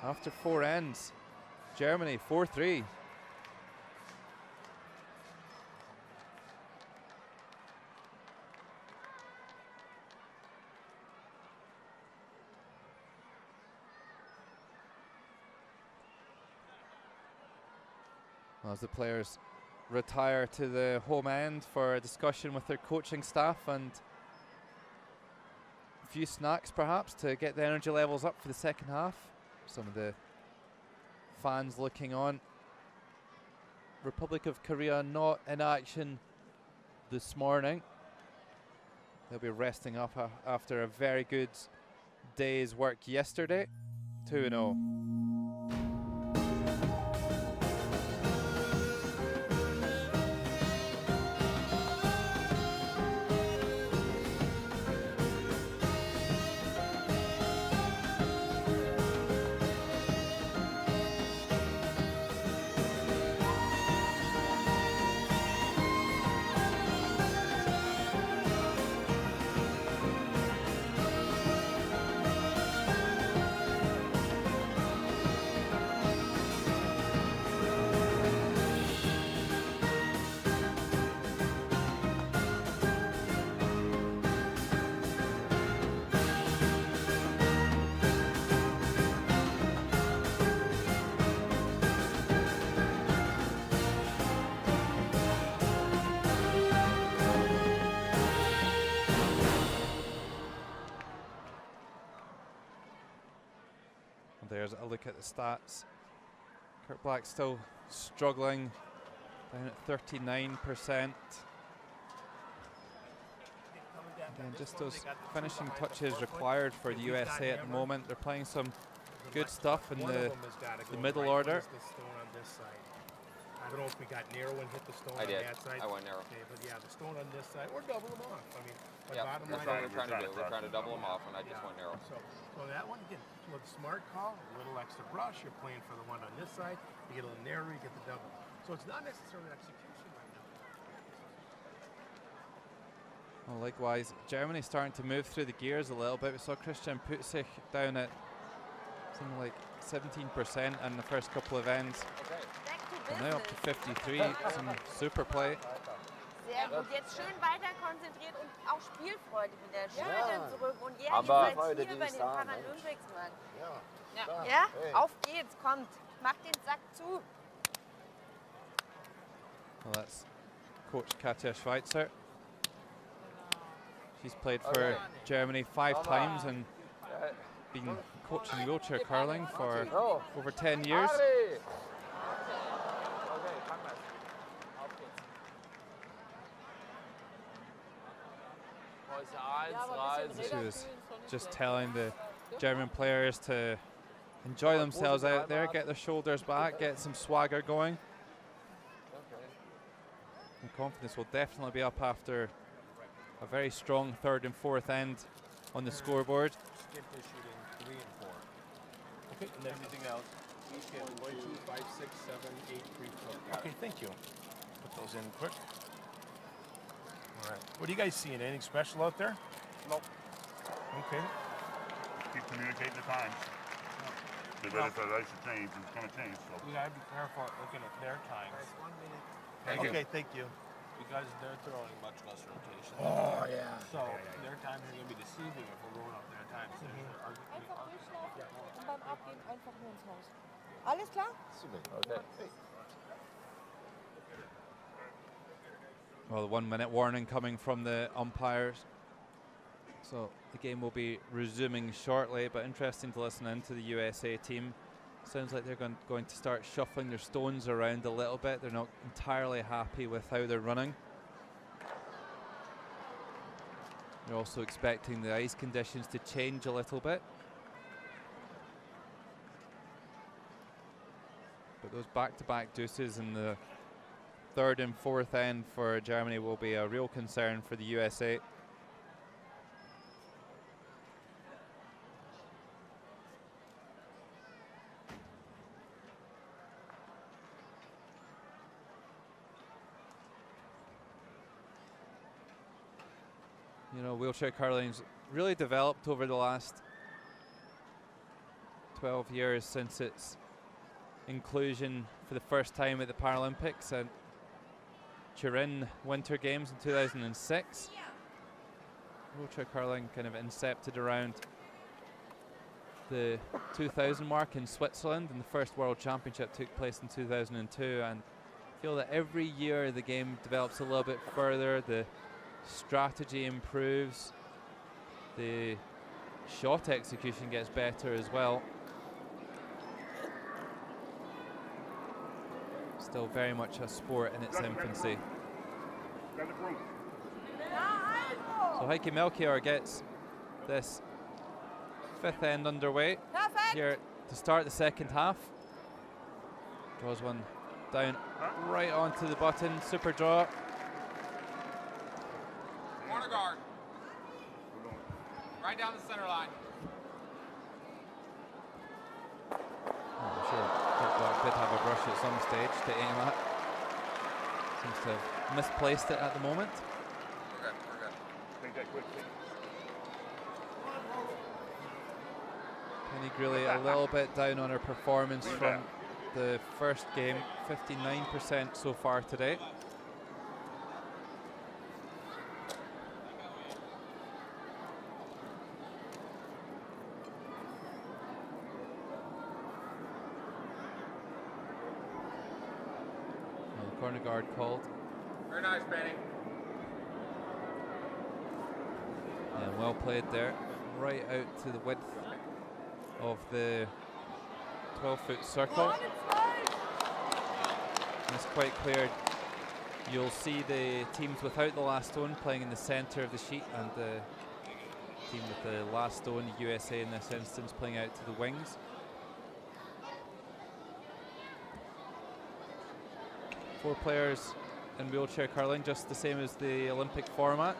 after 4 ends. Germany 4-3. As the players retire to the home end for a discussion with their coaching staff and a few snacks perhaps to get the energy levels up for the second half. Some of the fans looking on. Republic of Korea not in action this morning. They'll be resting up after a very good day's work yesterday. 2-0. There's a look at the stats. Kurt Black still struggling, down at 39%. Again, just those finishing touches required for the USA at the moment. They're playing some good stuff in the middle order. I don't know if we got narrow and hit the stone I on did. that side. I went narrow. Okay, but yeah, the stone on this side, or double them off. I mean, but Yeah, bottom that's line, what we're trying to do. We're trying to double them off, and I just went narrow. So that one, again, with a smart call, a little extra brush, you're playing for the one on this side, you get a little narrow, you get the double. So it's not necessarily execution right now. Well, likewise, Germany starting to move through the gears a little bit. We saw Christian Putzig down at something like 17% in the first couple of ends. Okay. Back to And now up to business. 53, some super play. Sehr gut. Jetzt schön weiter konzentriert und auch Spielfreude wieder. Schön zurück. Und ja, ihr Aber seid Freude, hier die bei ist den da, Paralympics, Mann. Ja. Ja, Da, ja? hey. Auf geht's, kommt. Macht den Sack zu. Well, that's Coach Katja Schweitzer. She's played for Germany 5 times and been coaching wheelchair curling for over 10 years. She was just telling the German players to enjoy themselves out there, get their shoulders back, get some swagger going. And confidence will definitely be up after a very strong third and fourth end on the scoreboard. Skip is shooting 3 and 4. Okay, and then anything else? Each hit 1, 2, 5, 6, 7, 8, 3, 4. Okay, thank you. Put those in quick. All right. What are you guys seeing? Anything special out there? Nope. Okay. Keep communicating the times. Because if the race should change, it's going to change. So. We gotta be careful looking at their times. Thank you. Okay, thank you. Because they're throwing much less rotation. Oh, yeah. So their times are going to be deceiving if we're rolling up their times. Einfach durchlaufen und beim Abgehen einfach nur ins Haus. Alles klar? Okay. Well, the 1 minute warning coming from the umpires. So the game will be resuming shortly, but interesting to listen into the USA team. Sounds like they're going to start shuffling their stones around a little bit. They're not entirely happy with how they're running. They're also expecting the ice conditions to change a little bit. But those back-to-back deuces in the third and fourth end for Germany will be a real concern for the USA. You know, wheelchair curling's really developed over the last 12 years since its inclusion for the first time at the Paralympics and Turin Winter Games in 2006. Wheelchair curling kind of incepted around the 2000 mark in Switzerland, and the first World Championship took place in 2002. And I feel that every year the game develops a little bit further, the strategy improves, the shot execution gets better as well. Still very much a sport in its infancy. So Heike Melchior gets this fifth end underway here to start the second half. Draws one down right onto the button, super draw. Corner guard. Right down the center line. I'm sure Kirkblack did have a brush at some stage to aim at. Seems to have misplaced it at the moment. We're good, we're good. Take that quick. Penny Greeley a little bit down on her performance from the first game, 59% so far today. Corner guard called. Very nice, Benny. And well played there, right out to the width of the 12-foot circle. And it's quite clear. You'll see the teams without the last stone playing in the center of the sheet, and the team with the last stone, the USA in this instance, playing out to the wings. 4 players in wheelchair curling, just the same as the Olympic format.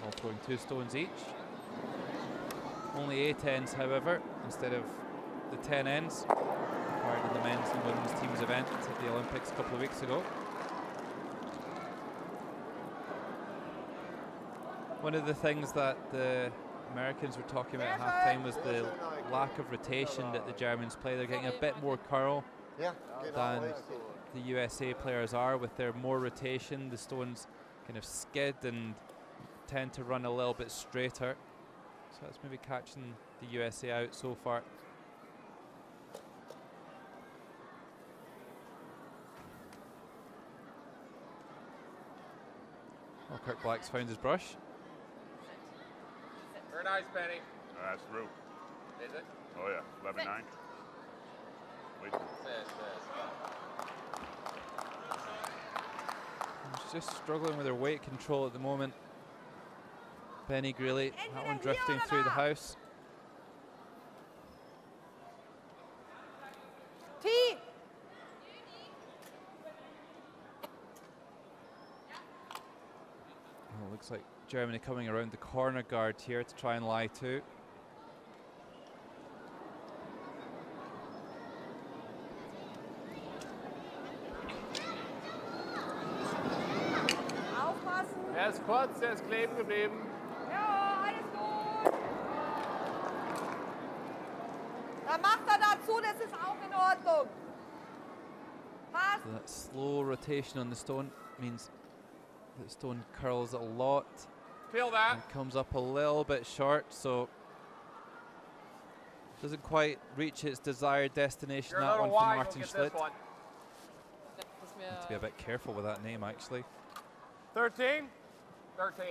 All throwing 2 stones each. Only 8 ends, however, instead of the 10 ends required in the men's and women's teams event at the Olympics a couple of weeks ago. One of the things that the Americans were talking about at halftime was the lack of rotation that the Germans play. They're getting a bit more curl than the USA players are. With their more rotation, the stones kind of skid and tend to run a little bit straighter. So that's maybe catching the USA out so far. Well, Kirk Black's found his brush. Very nice, Benny. That's through. Is it? Oh yeah, 11-9. Wait. She's just struggling with her weight control at the moment. Penny Greeley, that one drifting through the house. T. Well, looks like Germany coming around the corner guard here to try and lie to. Er ist kurz, er ist kleben geblieben. Ja, alles gut. Dann macht dazu, das ist auch in Ordnung. Passt. So that slow rotation on the stone means that the stone curls a lot. Feel that. And comes up a little bit short, so doesn't quite reach its desired destination. You're a That little one from wide, Martin we'll get Schlitt. this one. Need to be a bit careful with that name, actually. 13. 13.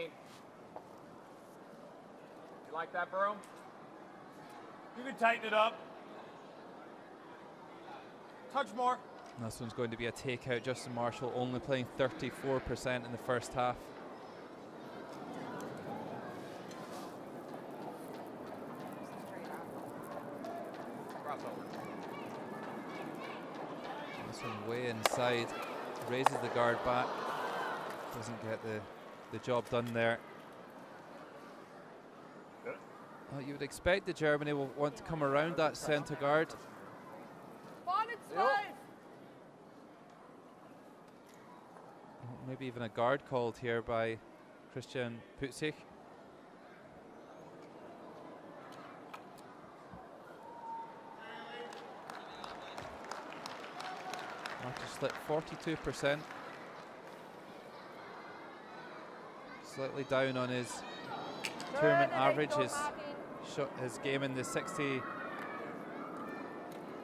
You like that, broom? You can tighten it up. Touch more. And this one's going to be a takeout. Justin Marshall only playing 34% in the first half. This one way inside, raises the guard back, doesn't get the job done there. Well, you would expect that Germany will want to come around that centre guard. Maybe even a guard called here by Christian Putzig. After slip 42%. Slightly down on his tournament average. His game in the 60,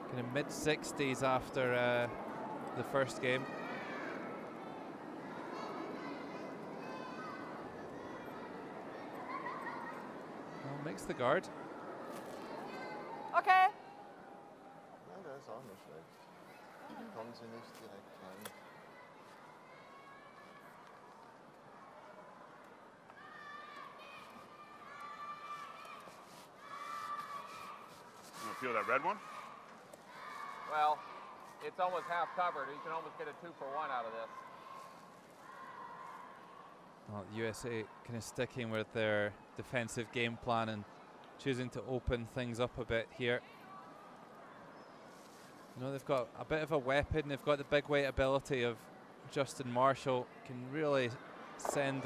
kind of mid 60s after the first game. Well, makes the guard. Okay. Ja, der ist auch nicht schlecht. Kommen Sie nicht direkt rein. You want to feel that red one? Well, it's almost half covered. You can almost get a 2-for-1 out of this. Well, USA kind of sticking with their defensive game plan and choosing to open things up a bit here. You know, they've got a bit of a weapon. They've got the big weight ability of Justin Marshall. Can really send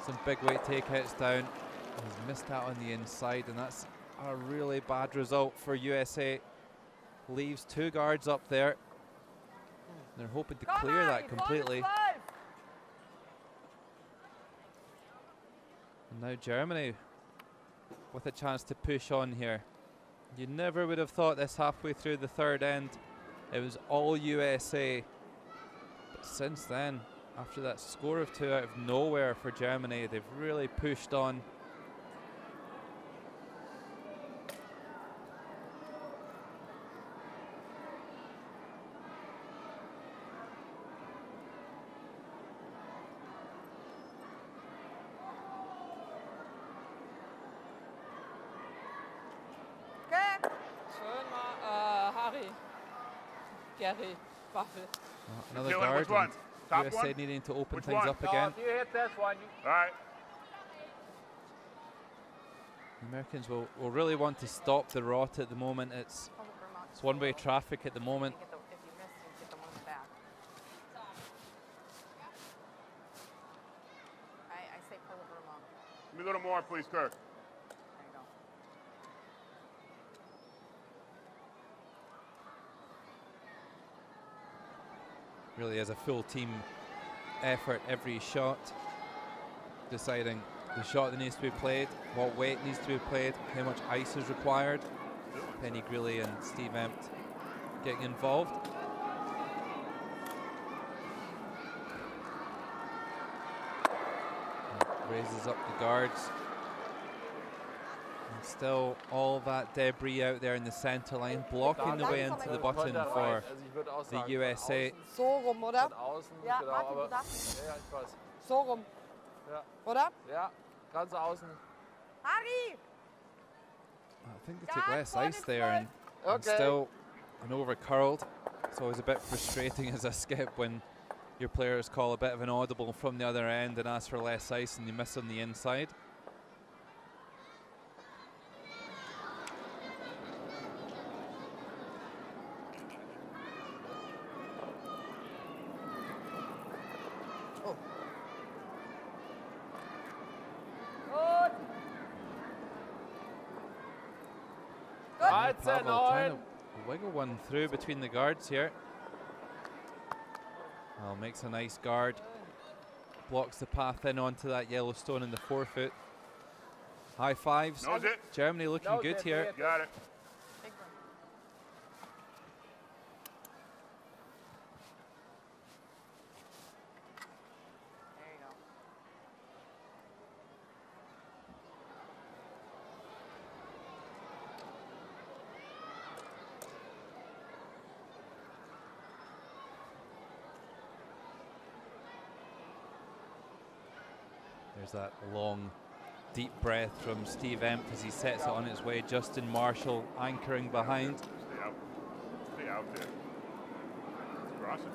some big weight takeouts down. He's missed that on the inside, and that's a really bad result for USA. Leaves two guards up there. They're hoping to clear that completely. And now Germany with a chance to push on here. You never would have thought this halfway through the third end. It was all USA. But since then, after that score of 2 out of nowhere for Germany, they've really pushed on. Gary, Waffel. Another Feeling guard. which one? Top USA one? needing to open Which things one? up No, again. if you hit this one, All right. The Americans will really want to stop the rot at the moment. It's one-way traffic at the moment. If you miss, you get the one back. I say pull the broom off. Give me a little more, please, Kirk. There you go. Really is a full team effort every shot, deciding the shot that needs to be played, what weight needs to be played, how much ice is required. Penny Greeley and Steve Empt getting involved. And raises up the guards. And still all that debris out there in the center line, blocking the way into the button for the USA. So rum, oder? Von außen, Ja, genau, Martin, aber, du darfst. ja, ich weiß. So rum. Ja. Oder? Ja, ganz außen. Harry! I think they took less ice there and Okay. still an over curled. It's always a bit frustrating as a skip when your players call a bit of an audible from the other end and ask for less ice and you miss on the inside. Gut. Pavel trying to wiggle one through between the guards here. Well, makes a nice guard. Blocks the path in onto that yellow stone in the forefoot. High fives. Knows it. Germany looking Knows good it, here. yeah. Got it. Big one. There you go. There's that long, deep breath from Steve Empt as he sets it on its way. Justin Marshall anchoring behind. Stay out. Stay out there. Cross it.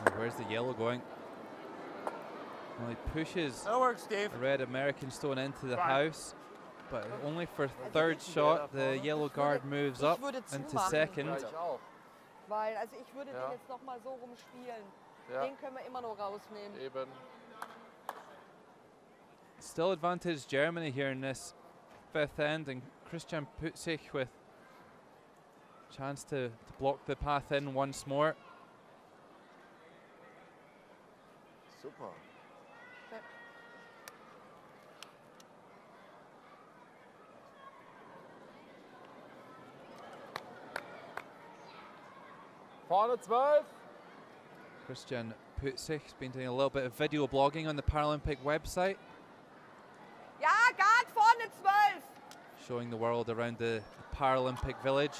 And where's the yellow going? Well, he pushes That'll work, Steve. the red American stone into the Fine. house, but only for third shot. The yellow guard moves up into second. Ja, ich auch. Weil, also ich würde Ja. den jetzt noch mal so rumspielen. Ja, Den können wir immer noch rausnehmen. eben. Still advantage Germany here in this fifth end, and Christian Putzig with Chance to block the path in once more. Super. Vorne 12. Christian Putzig's been doing a little bit of video blogging on the Paralympic website, Ja, Guard vorne 12. showing the world around the Paralympic village.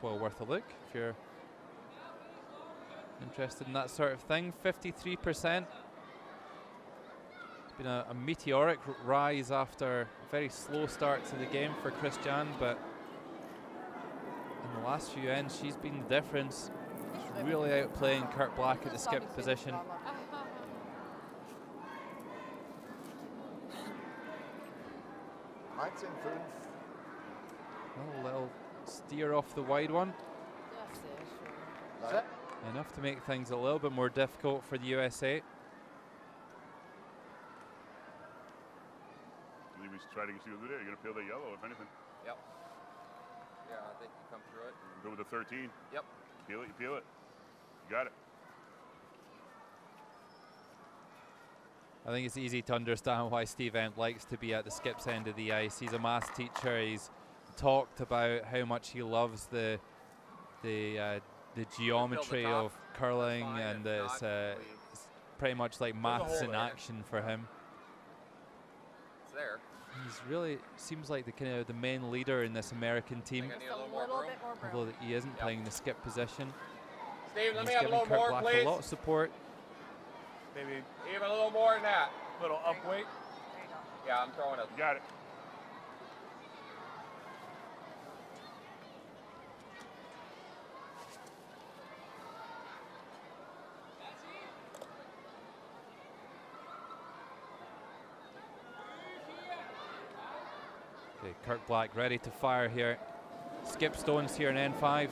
Well worth a look if you're interested in that sort of thing. 53%. It's been a meteoric rise after a very slow start to the game for Christian, but in the last few ends she's been the difference. She's really outplaying Kurt Black at the skip position. A little steer off the wide one. Enough to make things a little bit more difficult for the USA. We should try to see what there. You're going to peel that yellow, if anything. Yep. Yeah, I think you come through it. Go with the 13. Yep. Peel it, you peel it. You got it. I think it's easy to understand why Steve Emp likes to be at the skips end of the ice. He's a maths teacher. He's talked about how much he loves the geometry of curling, and it's pretty much like maths in action for him. It's there. He's really seems like the kind of the main leader in this American team, Think I need a little more room? although that he isn't playing the skip position. Steve, let He's me have a giving little Kurt more, Black please. a lot of support. Maybe Even a little more than that. a little up weight. Yeah, I'm throwing it. You got it. Okay, Kurt Black ready to fire here. Skip stones here in N5.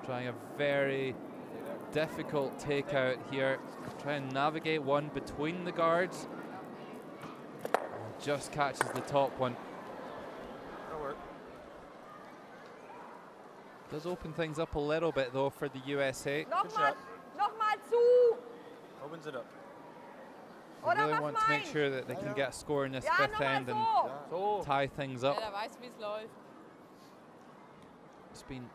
Trying a very difficult takeout here. Try and navigate one between the guards. And just catches the top one. That'll work. Does open things up a little bit though for the USA. Nochmal zu. Opens it up. They Oder really mach want to make mein. sure that they can get a score in this Ja, fifth nochmal end and so. So. tie things up. Der weiß, wie es läuft. It's been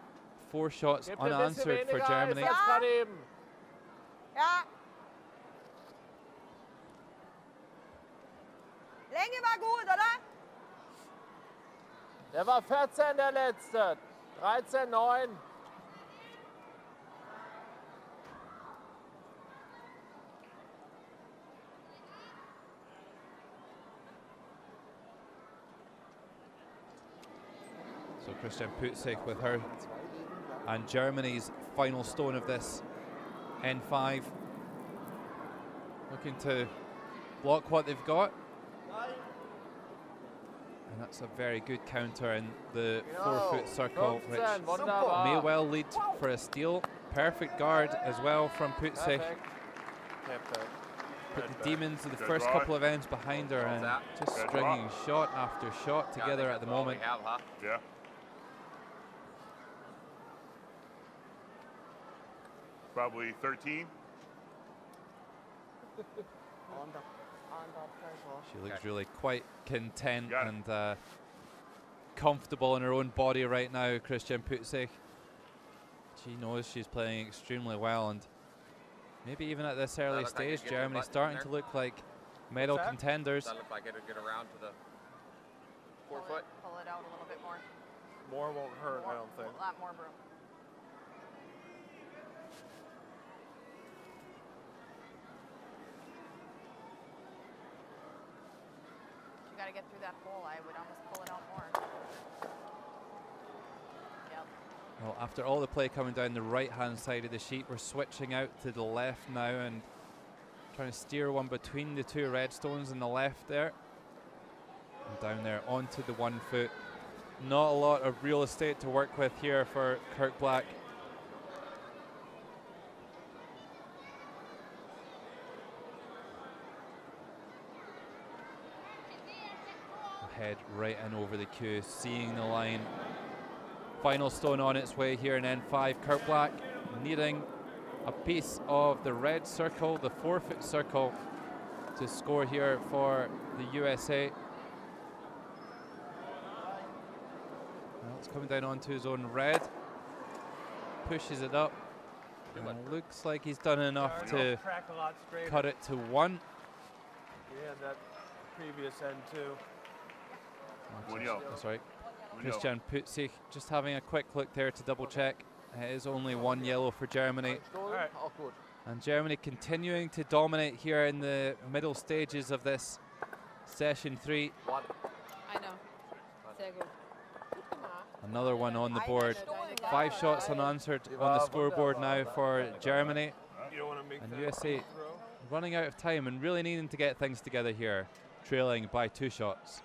4 shots Gib mir ein bisschen unanswered for weniger Germany. als gerade eben. Ja. Länge war gut, oder? Der war 14, der letzte. 13, 9. So Christian Putzig with her and Germany's final stone of this N5. Looking to block what they've got. And that's a very good counter in the 4-foot circle, 15, which wunderbar. may well lead for a steal. Perfect guard as well from Putzig. Perfekt. Put the Demons of the first couple of ends behind her and just Good stringing shot after shot together at the moment. We have, huh? Yeah. Probably 13. She looks really quite content Got it. and comfortable in her own body right now, Christian Putzig. She knows she's playing extremely well, and maybe even at this early look like you stage, get your Germany's button starting there? to look like medal that? contenders. Does that look like it'll get around to the 4 foot? Pull it out a little bit more. More won't hurt, I don't think. A lot more room. You got to get through that hole. I would almost pull it out more. Yep. Well, after all the play coming down the right-hand side of the sheet, we're switching out to the left now and trying to steer one between the 2 red stones in the left there. And down there onto the 1 foot. Not a lot of real estate to work with here for Kurt Black. head right in over the cue, seeing the line. Final stone on its way here in N5. Kurt Black needing a piece of the red circle, the forfeit circle, to score here for the USA. Well, it's coming down onto his own red. Pushes it up. And looks like he's done enough to cut it to 1. We had that previous end too. Sorry. Christian Putzig just having a quick look there to double check. It is only 1 yellow for Germany. And Germany continuing to dominate here in the middle stages of this session 3. I know. Sehr gut. Another one on the board. 5 shots unanswered on the scoreboard now for Germany. And USA running out of time and really needing to get things together here, trailing by 2 shots.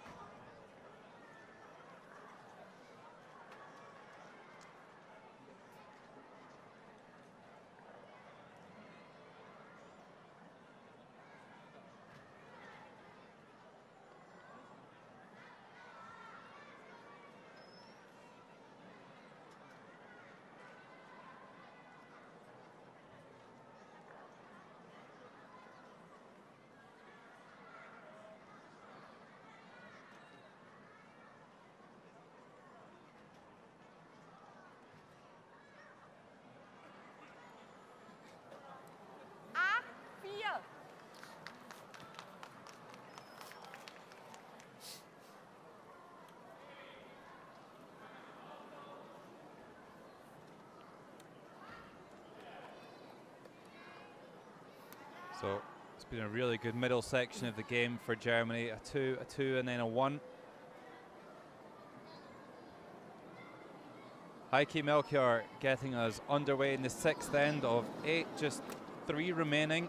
So it's been a really good middle section of the game for Germany. A 2, and then a 1. Heike Melchior getting us underway in the 6th end of 8, just 3 remaining.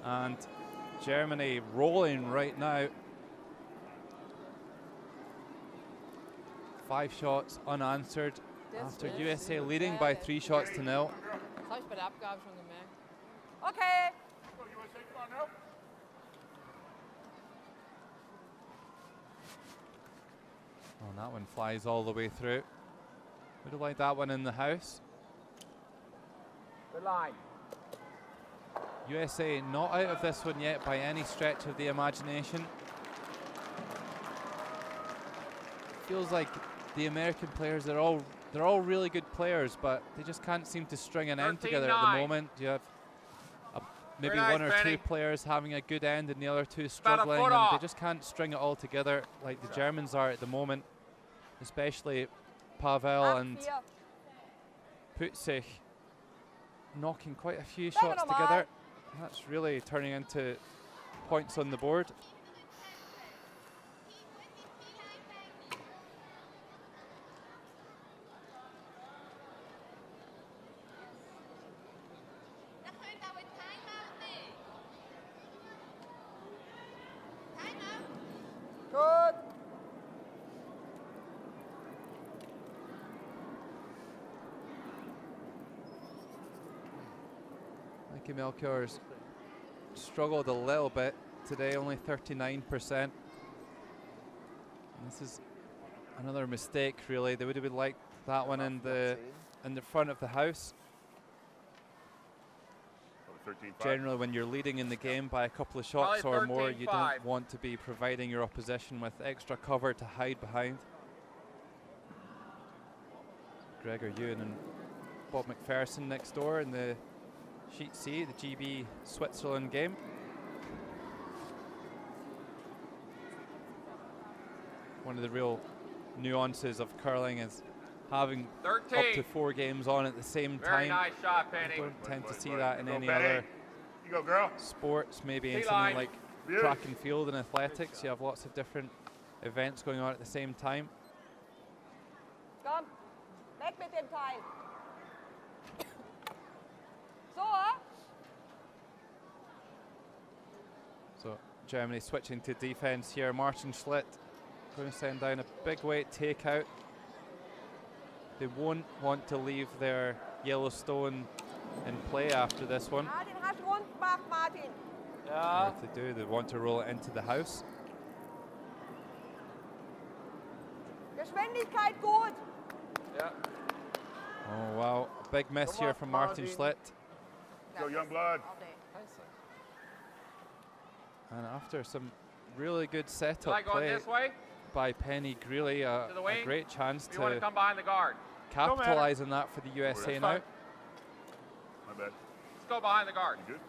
And Germany rolling right now. 5 shots unanswered after USA leading by 3 shots to 0. Das habe ich bei der Abgabe schon gemerkt. Okay. Oh, and that one flies all the way through. Would have liked that one in the house. Good line. USA not out of this one yet by any stretch of the imagination. Feels like the American players, they're all really good players, but they just can't seem to string an end together at the moment. You have maybe nice, 1 or 2 Benny. players having a good end and the other 2 struggling, and they just can't string it all together like the Germans are at the moment, especially Pavel and Putzig knocking quite a few shots together. That's really turning into points on the board. Gut. Heike Melchior's struggled a little bit today, only 39%. And this is another mistake, really. They would have liked that one in the front of the house. Generally, when you're leading in the game by a couple of shots Probably or more, you 13-5. don't want to be providing your opposition with extra cover to hide behind. Gregor Ewan and Bob McPherson next door in the Sheet C, the GB Switzerland game. One of the real nuances of curling is having 13. up to 4 games on at the same Very time. nice shot, Penny. I don't tend to see that in Go, any Benny. other You go, girl. sports, maybe in T-line. something like track and field and athletics. You have lots of different events going on at the same time. Komm, weg mit dem Teil. So, ah? So Germany switching to defense here. Martin Schlitt going to send down a big weight takeout. They won't want to leave their Yellowstone in play after this one. Ah, den hast du rund gemacht, Martin. Or if they do, they want to roll it into the house. Geschwindigkeit gut. Yeah. Oh, wow. A big miss Come here on, from Martin Martin. Schlitt. Go, young blood. All day. And after some really good You setup like going play this way? by Penny Greeley, To the a wing? great chance If you want to to come behind the guard. capitalise on that for the USA That's now. fine. My bad. Let's go behind the guard. You good?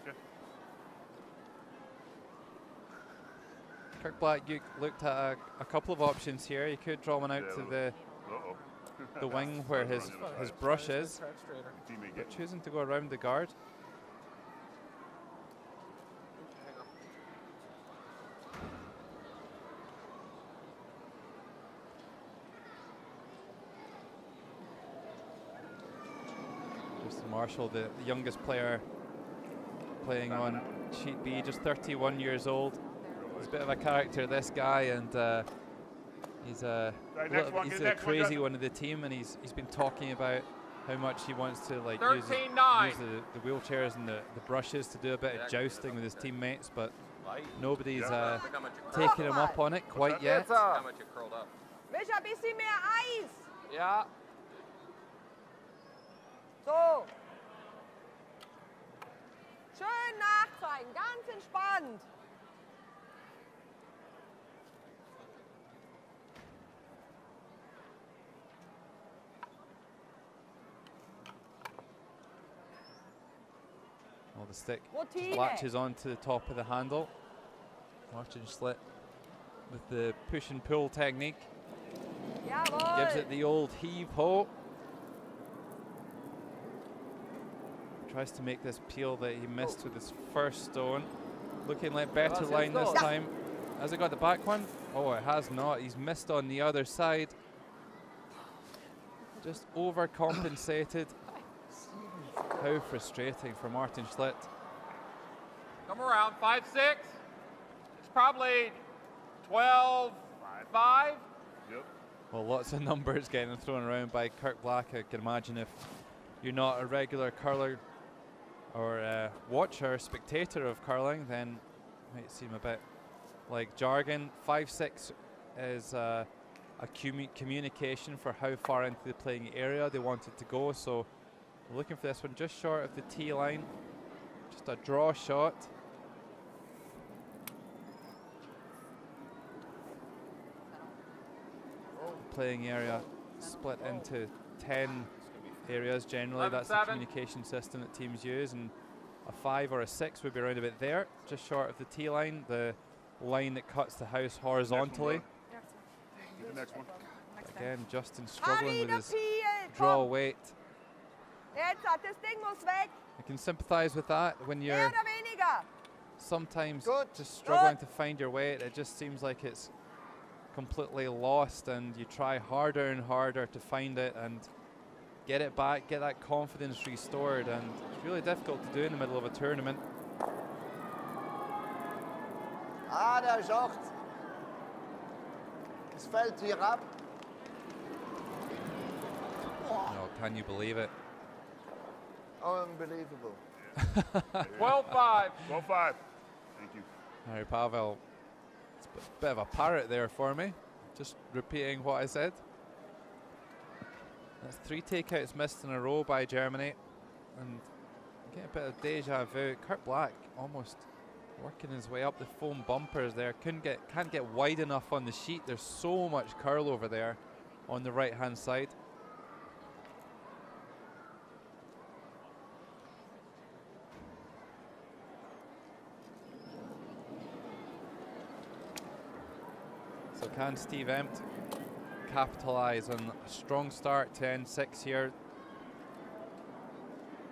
Good. Kirk Black, you looked at a couple of options here. You could draw one out Yeah, to well, the Uh-oh. the wing where his brush is, Teammate but getting choosing to go around the guard. Justin Marshall, the youngest player playing on sheet B, just 31 years old. He's a bit of a character, this guy, and he's a Right, next one, he's get a next one, crazy Justin. one of the team, and he's been talking about how much he wants to like use 13-9. the wheelchairs and the brushes to do a bit of jousting with his teammates, but nobody's Look how much you curled taking him up on it quite that? yet. How much you curled up. Micha, bisschen mehr Eis. Ja. So. Schön nachzeigen, ganz entspannt. Well, the stick Routine. just latches onto the top of the handle. Martin Schlitt with the push and pull technique. Jawohl. Gives it the old heave-ho. Tries to make this peel that he missed with his first stone. Looking like better Was line this jetzt los? time. Has it got the back one? Oh, it has not. He's missed on the other side. Just overcompensated. How frustrating for Martin Schlitt. Come around, 5-6. It's probably 12-5. Yep. Well, lots of numbers getting thrown around by Kirk Black. I can imagine if you're not a regular curler or watcher, spectator of curling, then it might seem a bit like jargon. 5-6 is a communication for how far into the playing area they want it to go. So we're looking for this one just short of the tee line. Just a draw shot. Playing area split into 10 areas generally. That's the 11-7. communication system that teams use, and a 5 or a 6 would be around about there, just short of the tee line, the line that cuts the house horizontally. Get the next one. Again, Justin struggling with Harry, his der Piel. draw Komm. weight. Jetzt, das Ding muss weg. I can sympathize with that when Mehr you're oder weniger. sometimes Good. just struggling to find your weight. It just seems like it's completely lost, and you try harder and harder to find it and get it back, get that confidence restored, and it's really difficult to do in the middle of a tournament. Ah, der Schacht. Es fällt hier ab. Oh, can you believe it? Unbelievable. 12-5. 12-5. Thank you. Harry Pavel, it's a bit of a parrot there for me, just repeating what I said. That's 3 takeouts missed in a row by Germany, and get a bit of deja vu. Kirk Black almost working his way up the foam bumpers there. Can't get wide enough on the sheet. There's so much curl over there on the right hand side. So can Steve Empt capitalise on a strong start to end 6 here?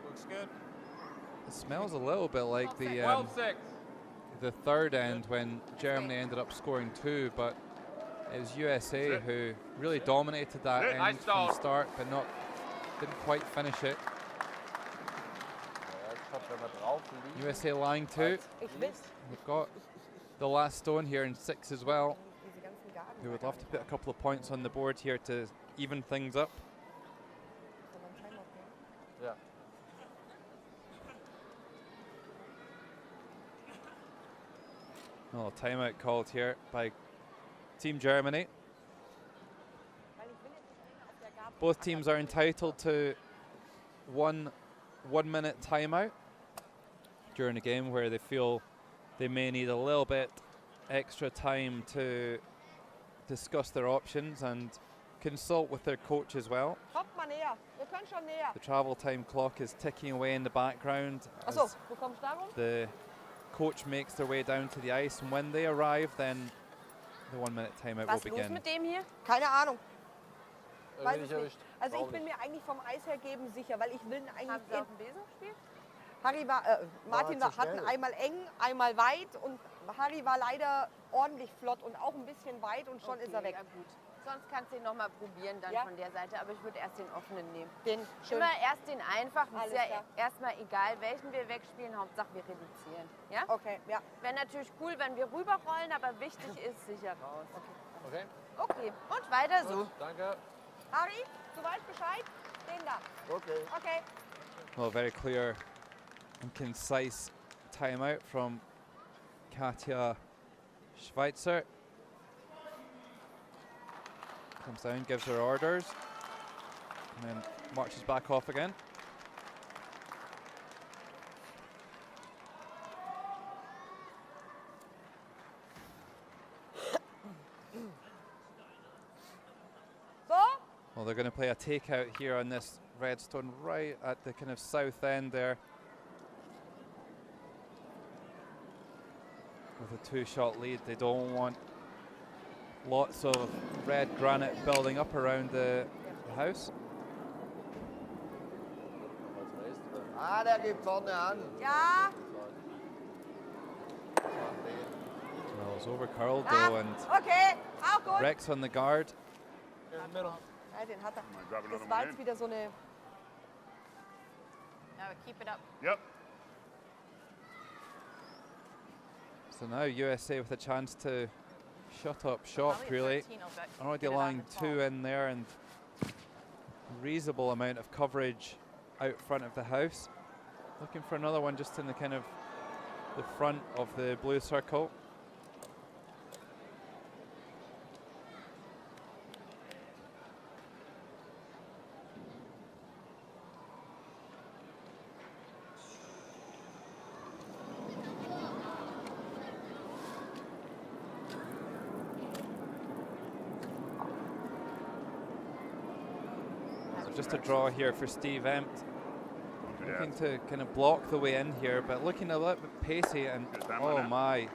Looks good. It smells a little bit like the 12-6. third end when Germany ended up scoring 2, but it was USA who really dominated that end Nice from stall. the start, but didn't quite finish it. Ja, jetzt kommt er mal drauf liegen. USA line 2. Ich will We've got the last stone here in 6 as well. diese ganzen Garten. We would love to put a couple of points on the board here to even things up. Ja. Oh, timeout called here by Team Germany. Both teams are entitled to one 1 minute timeout during a game where they feel they may need a little bit extra time to discuss their options and consult with their coach as well. Kommt mal näher. Wir können schon näher. The travel time clock is ticking away in the background Achso, as wo kommst du da rum? the coach makes their way down to the ice, and when they arrive, then the 1 minute timeout Was will los begin. mit dem hier? Keine Ahnung. Weiß Nicht es nicht. erwischt. Also ich Warum bin mir eigentlich vom Eis her geben sicher, weil ich will ihn eigentlich... Haben Sie auf dem Besen gespielt? Harry war, Martin zu hatten schnell. einmal eng, einmal weit und Harry war leider ordentlich flott und auch ein bisschen weit und schon ist er weg. Ja, gut. Sonst kannst du ihn nochmal probieren dann Ja. von der Seite, aber ich würde erst den offenen nehmen. Den schön. Immer erst den einfachen. Alles Ist ja klar. erstmal egal, welchen wir wegspielen, Hauptsache wir reduzieren. Ja? Okay, ja. Wäre natürlich cool, wenn wir rüberrollen, aber wichtig ist sicher raus. Okay. Okay, und weiter so. Gut, danke. Harry, du weißt Bescheid? Den da. Okay. Okay. Well, very clear and concise timeout from Katja Schweitzer. Comes down, gives her orders, and then marches back off again. So, Well, they're going to play a takeout here on this redstone right at the kind of south end there. With a 2-shot lead, they don't want lots of red granite building up around the house. Ah, der geht vorne an. ja. Well, it's over curled Ah, though, and okay, auch gut. Rex on the guard. In the middle. Ja, den hat er. Drop another Das war one jetzt in. wieder so eine... Ja, aber keep it up. Yep. So now USA with a chance to shut up shop, Probably really. 13 will get Already it on allowing the 2 top. in there and reasonable amount of coverage out front of the house. Looking for another one just in the kind of the front of the blue circle. So just a draw here for Steve Empt. Looking to kind of block the way in here, but looking a little bit pacey and Is that one oh out? my.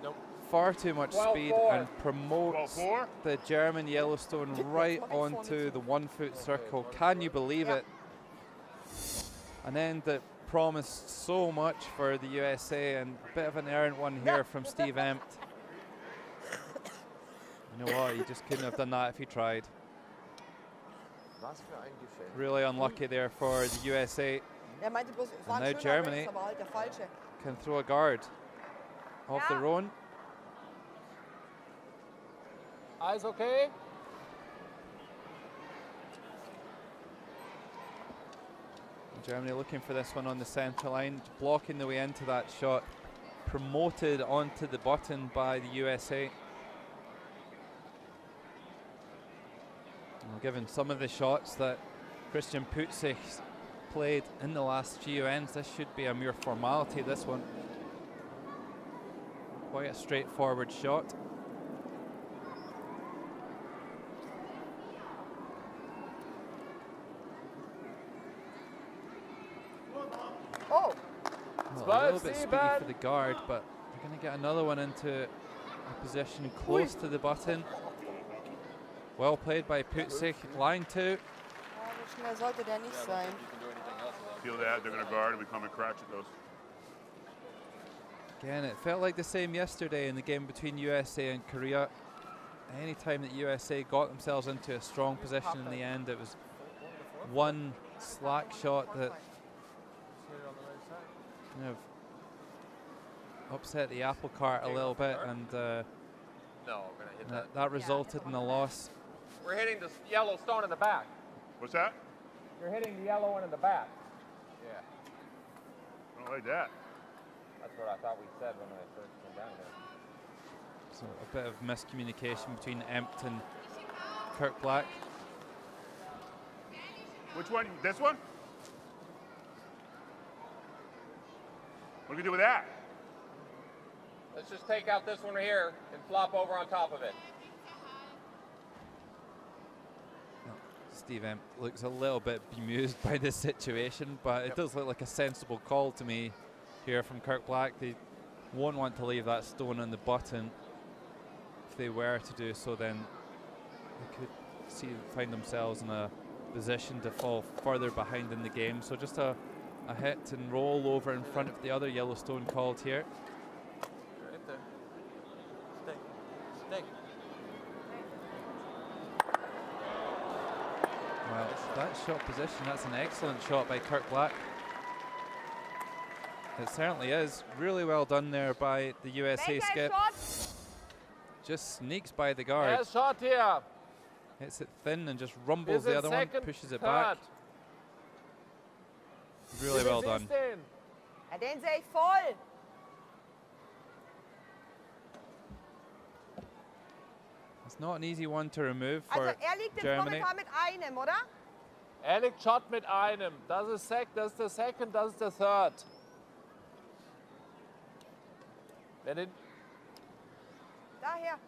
Nope. Far too much 12-4. speed and promotes 12-4? the German Yellowstone right onto the 1 foot circle. Can you believe it? An end that promised so much for the USA, and a bit of an errant one here from Steve Empt. You know what, he just couldn't have done that if he tried. Was für ein Gefälle. Really unlucky there for the USA. Er meinte bloß, es war And ein now schöner Germany. Race, aber halt der falsche. Can throw a guard of Ja. their own. Eyes okay? Germany looking for this one on the centre line, blocking the way into that shot. Promoted onto the button by the USA. Well, given some of the shots that Christian Putzig played in the last few ends, this should be a mere formality, this one. Quite a straightforward shot. Oh, Well, a little bit speedy for the guard, but they're going to get another one into a position close to the button. Well played by Putzig, line 2. ja, so schnell sollte der nicht sein. Feel that, they're going to guard, we come and crouch at those. Again, it felt like the same yesterday in the game between USA and Korea. Anytime that USA got themselves into a strong position in the end, it was one slack shot that kind of upset the apple cart a little bit, and No, we're gonna hit that. that resulted in a loss. We're hitting the yellow stone in the back. What's that? You're hitting the yellow one in the back. Yeah, I don't like that. that's what I thought we said when I first came down here. So a bit of miscommunication between Empt and Kirk Black. Which one? This one? What do we do with that? Let's just take out this one here and flop over on top of it. Steve Empt looks a little bit bemused by this situation, but it does look like a sensible call to me here from Kirk Black. They won't want to leave that stone on the button. If they were to do so, then they could find themselves in a position to fall further behind in the game. So just a hit and roll over in front of the other yellow stone called here. Right there. Stay. Well, that shot position, that's an excellent shot by Kirk Black. It certainly is. Really well done there by the USA skip. Just sneaks by the guard. There's shot here. Hits it thin and just rumbles the other one, pushes it back. Really well done. Ja, den sehe ich voll. It's not an easy one to remove for Also liegt jetzt Germany. momentan mit einem, oder? Liegt Shot mit einem. Das ist das ist der second, das ist der third. Wer den Daher.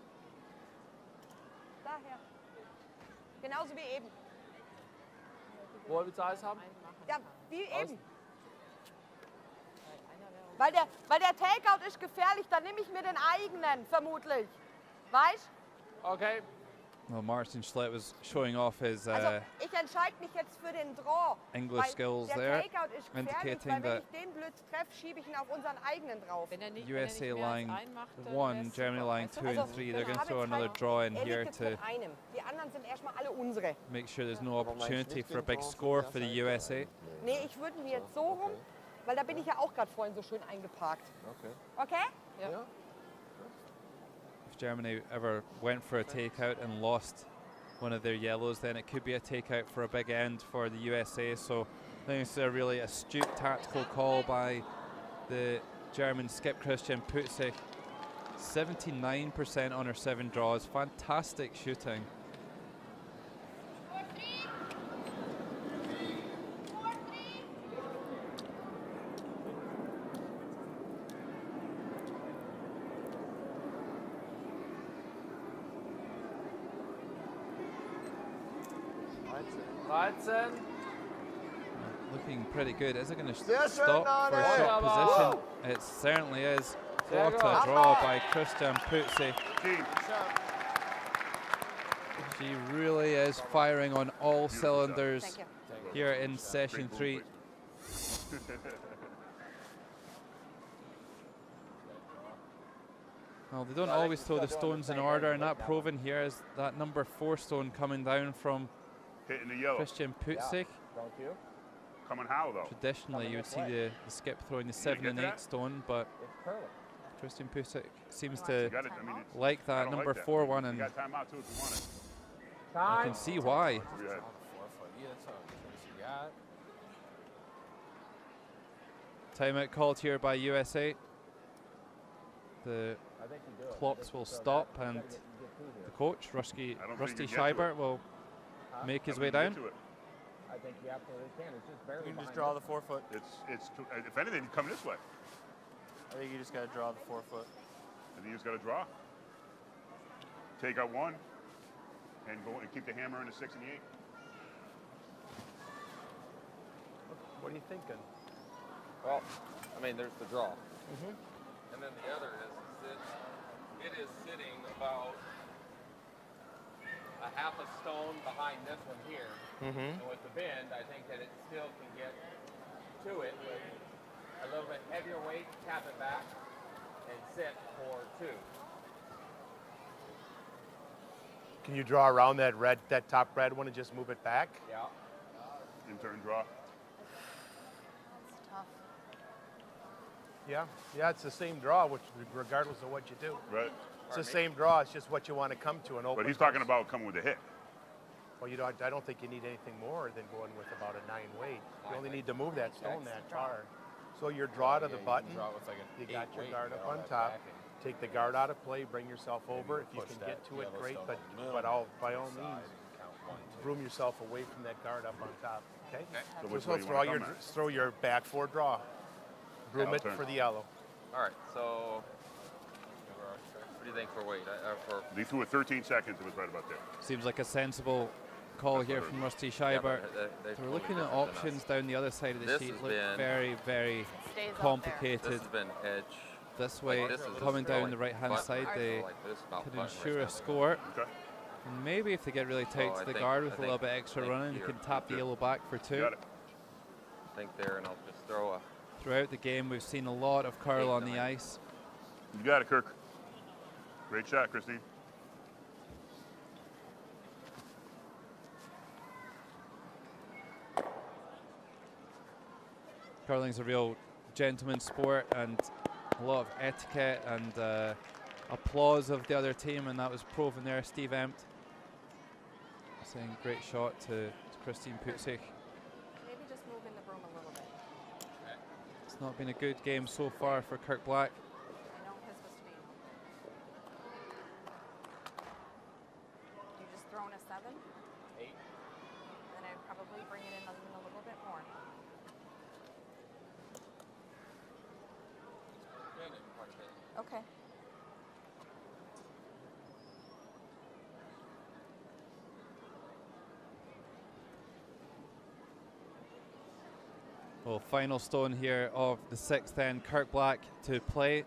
Daher. Genauso wie eben. Wo willst du Eis haben? Ja, wie eben. Weil der Takeout ist gefährlich, dann nehme ich mir den eigenen, vermutlich. Weißt? Okay. Well, Martin Schlitt was showing off his Also ich entscheide mich jetzt für den Draw. English weil skills der there, Takeout ist gefährlich, indicating weil wenn that ich den blöd treffe, schiebe ich ihn auf unseren eigenen drauf. USA line 1, Germany line 2 and 3. They're going to throw another draw in here to einem. Die anderen sind erstmal alle unsere. make sure there's no opportunity for a big score for the USA. Nee, ich würde mir jetzt so rum, weil da bin ich ja auch gerade vorhin so schön eingeparkt. Okay. Okay? Ja. If Germany ever went for a takeout and lost one of their yellows, then it could be a takeout for a big end for the USA. So I think it's a really astute tactical call by the German skip Christian Putzig. 79% on her 7 draws. Fantastic shooting. Looking pretty good. Is it going to stop for a shot position? It certainly is. What a draw by Christian Putzig. She really is firing on all cylinders here in session 3. Well, they don't always throw the stones in order, and that proven here is that number 4 stone coming down from Hitting the yellow. Christian Putzig. Thank you. Coming how though? Traditionally, you would see the skip throwing the 7 and 8 stone, but Christian Putzig seems to like that number 4 one, and You got time out too if you want it. you can see why. Yeah. Timeout called here by USA. The clocks will stop, and the coach, Rusty Schreiber, will make his way down. I think you absolutely can. It's just barely You can just behind draw the 4 foot. It's if anything, come this way. I think you just got to draw the 4 foot. I think you just got to draw. Take out 1, and go and keep the hammer in the 6 and the 8. What are you thinking? Well, I mean, there's the draw. And then the other is that it is sitting about a half a stone behind this one here. And with the bend, I think that it still can get to it with a little bit heavier weight, tap it back, and sit for 2. Can you draw around that top red one and just move it back? Yeah. In turn draw. That's tough. Yeah, it's the same draw, which regardless of what you do. Right. It's the same draw. It's just what you want to come to an open. But he's talking about coming with a hit. Well, I don't think you need anything more than going with about a 9 weight. You only need to move that stone that far. So your draw to the button. Draw with like You got your guard up on top. take the guard out of play, bring yourself over. If you can get to it, great, but by all means, room yourself away from that guard up on top, okay? So which So way you wanna come at? throw your back four draw. Broom it turn. for the yellow. All right, so what do you think for weight? They threw it 13 seconds. It was right about there. Seems like a sensible call here from Rusty Scheiber. So we're looking at options down the other side of the This sheet. has Look been- very, very Stays up complicated. This has been edge. This way, this is coming just down like the right-hand button. side, they Like this, about could button right ensure down a there. score. Okay. And maybe if they get really tight So to I the think- guard I with a little think- bit extra I think running, you here. can tap the Good. yellow back for two. Got it. I think there, and I'll just throw a. Throughout the game, we've seen a lot of curl on the ice. You got it, Kirk. Great shot, Christine. Curling's a real gentleman's sport, and a lot of etiquette and applause of the other team, and that was proven there. Steve Empt saying great shot to Christine Putzig. Maybe just move in the broom a little bit. It's not been a good game so far for Kirk Black. I know his was staying open. You just thrown a 7? 8. Then I'd probably bring it in a little bit more. Okay. Well, final stone here of the sixth end. Kirk Black to play.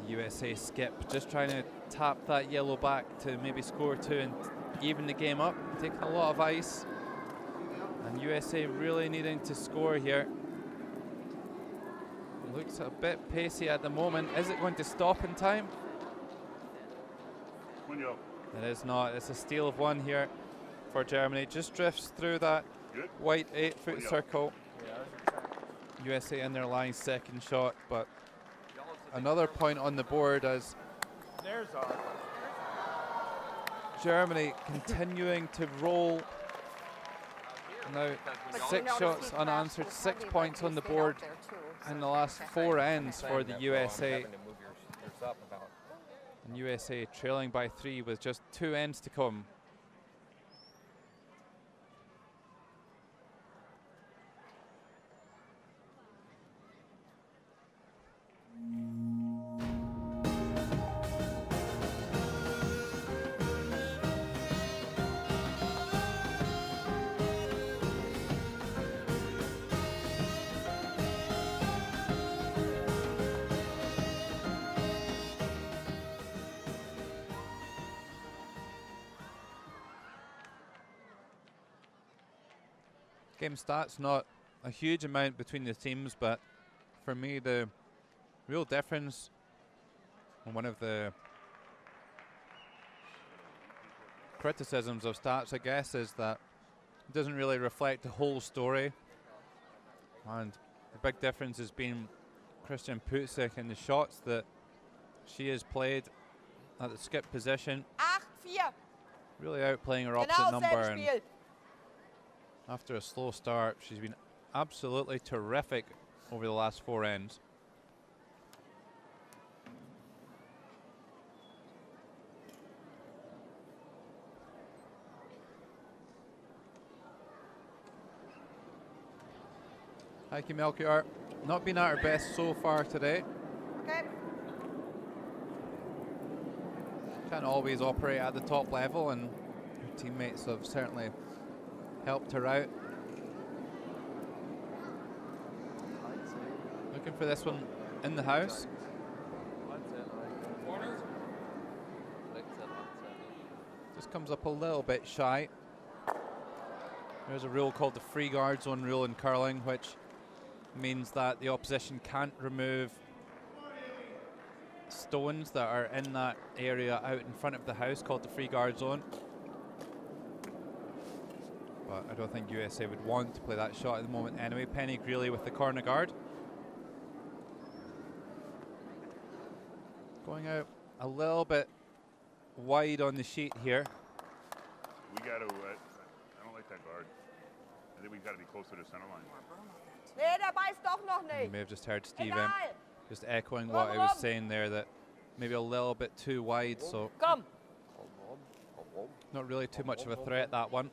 The USA skip just trying to tap that yellow back to maybe score two and even the game up. Taking a lot of ice. And USA really needing to score here. Looks a bit pacey at the moment. Is it going to stop in time? It is not. It's a steal of one here for Germany. Just drifts through that white 8-foot circle. USA in their line second shot, but another point on the board as There's our. Germany continuing to roll. Now six shots unanswered, 6 points on the board in the last 4 ends for the USA. And USA trailing by 3 with just 2 ends to come. Game stats, not a huge amount between the teams, but for me the real difference, and one of the criticisms of stats, I guess, is that it doesn't really reflect the whole story. And the big difference has been Christian Putzig in the shots that she has played at the skip position, 8-4. really outplaying her opposite Genau, number. selbes And Spiel. after a slow start, she's been absolutely terrific over the last 4 ends. Heike Melchior, not been at her best so far today. Okay. Can't always operate at the top level, and her teammates have certainly helped her out. Looking for this one in the house. Just comes up a little bit shy. There's a rule called the free guard zone rule in curling, which means that the opposition can't remove stones that are in that area out in front of the house, called the free guard zone. But I don't think USA would want to play that shot at the moment anyway. Penny Greeley with the corner guard. Going out a little bit wide on the sheet here. We got to, I don't like that guard. I think we got to be closer to center line. Nee, der beißt doch noch You nicht. may have just heard Steve Egal. Just echoing what I was saying there, that maybe a little bit too wide, so Komm. not really too much of a threat, that one.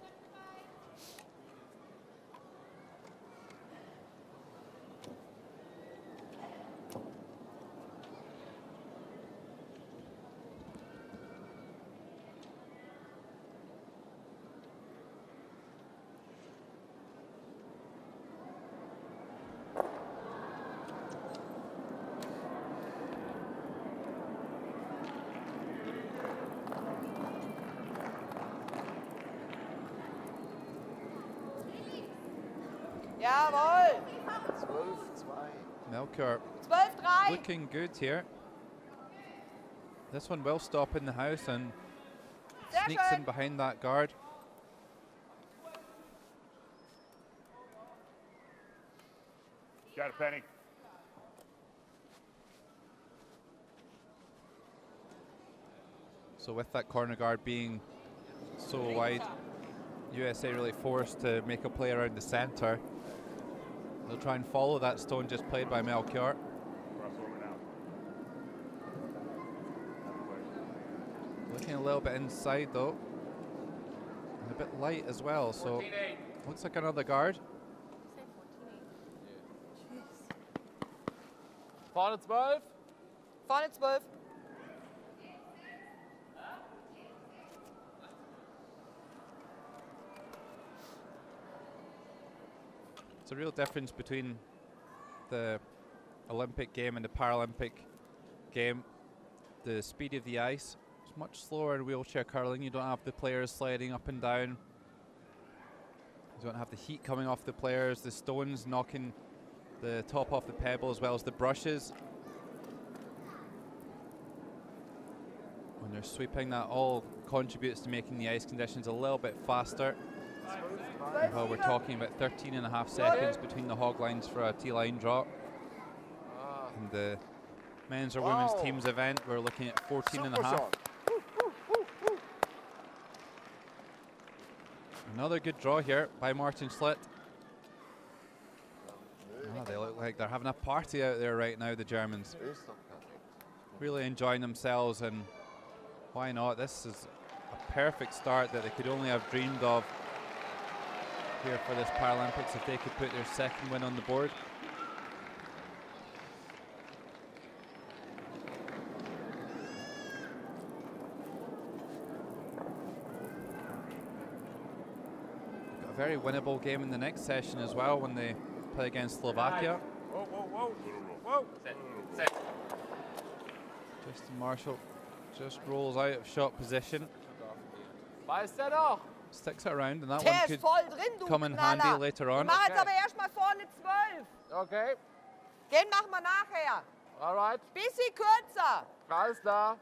Jawohl. 12-2. Melchior 12-3. looking good here. This one will stop in the house and Sehr sneaks in schön. behind that guard. Got it, Penny. So with that corner guard being so wide, USA really forced to make a play around the centre. They'll try and follow that stone just played by Melchior. Crossover now. Looking a little bit inside though. And a bit light as well, so 14-8. looks like another guard. Vorne 12. Vorne 12. It's a real difference between the Olympic game and the Paralympic game. The speed of the ice is much slower in wheelchair curling. You don't have the players sliding up and down. You don't have the heat coming off the players, the stones knocking the top off the pebble as well as the brushes. When they're sweeping, that all contributes to making the ice conditions a little bit faster. Well, we're talking about 13.5 seconds between the hog lines for a T-line draw. And the men's or women's teams event, we're looking at 14.5. Another good draw here by Martin Schlitt. Oh, they look like they're having a party out there right now, the Germans. Really enjoying themselves, and why not? This is a perfect start that they could only have dreamed of here for this Paralympics, if they could put their second win on the board. Got a very winnable game in the next session as well when they play against Slovakia. Whoa, whoa, whoa. Whoa. Set. Justin Marshall just rolls out of shot position. Ball ist er doch. Sticks it around, and that Der one ist could voll drin, du come in handy Knaller. later Ich on. mach jetzt aber erstmal vorne 12. Okay. Den machen wir nachher. Alright. Bisschen kürzer. Alles klar.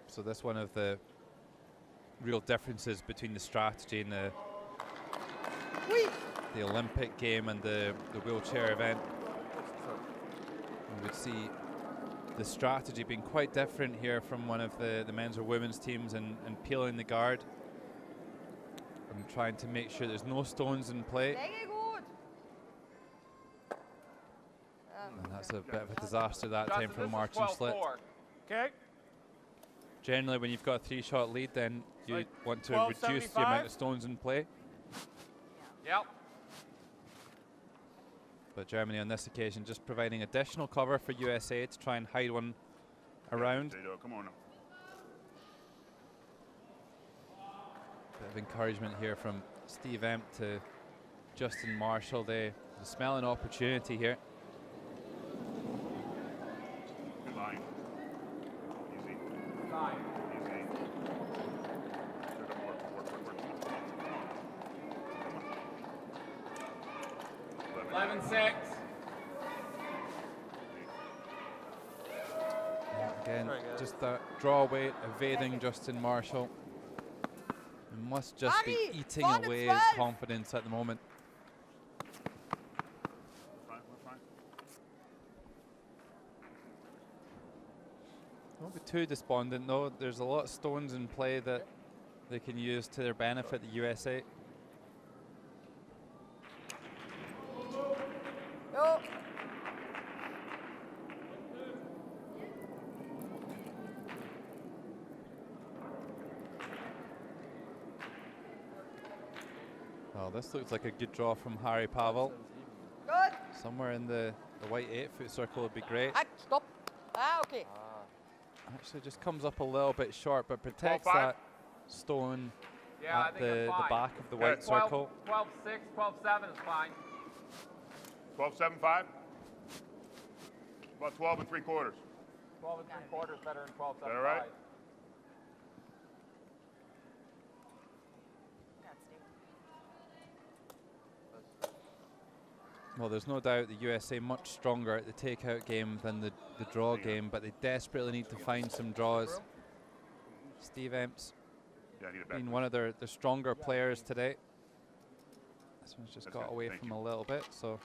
So that's one of the real differences between the strategy in the Olympic game and the wheelchair event. We would see the strategy being quite different here from one of the men's or women's teams, and peeling the guard and trying to make sure there's no stones in play. Länge gut. And that's a bit of a disaster that time from Martin Schlitt. Okay. Generally, when you've got a 3-shot lead, then you Like want to reduce the amount of stones in play. Yep. But Germany on this occasion just providing additional cover for USA to try and hide one around. Come on now. Bit of encouragement here from Steve Emp to Justin Marshall. They smell an opportunity here. Good line. Easy. Fine. Easy. Work. 11-6. Again, just that draw weight, evading Justin Marshall. He must just be Harry, eating vorne away 12. his confidence at the moment. Don't be too despondent though. There's a lot of stones in play that they can use to their benefit, the USA. Jo. Oh, this looks like a good draw from Harry Pavel. Gut. Somewhere in the white 8-foot circle would be great. Halt, stopp. Ah, okay. Actually just comes up a little bit short, but protects 12-5. that stone Yeah, I at think it's the fine. back of the Good. white circle. 12-6, 12-7 is fine. 12-7-5? About 12 3/4. 12 3/4 better than 12-7. that all right? Well, there's no doubt the USA much stronger at the takeout game than the draw game, but they desperately need to find some draws. Steve Emps Yeah, I need a back. being one of their stronger players today. This one's just That's got good. away Thank from you. a little bit, so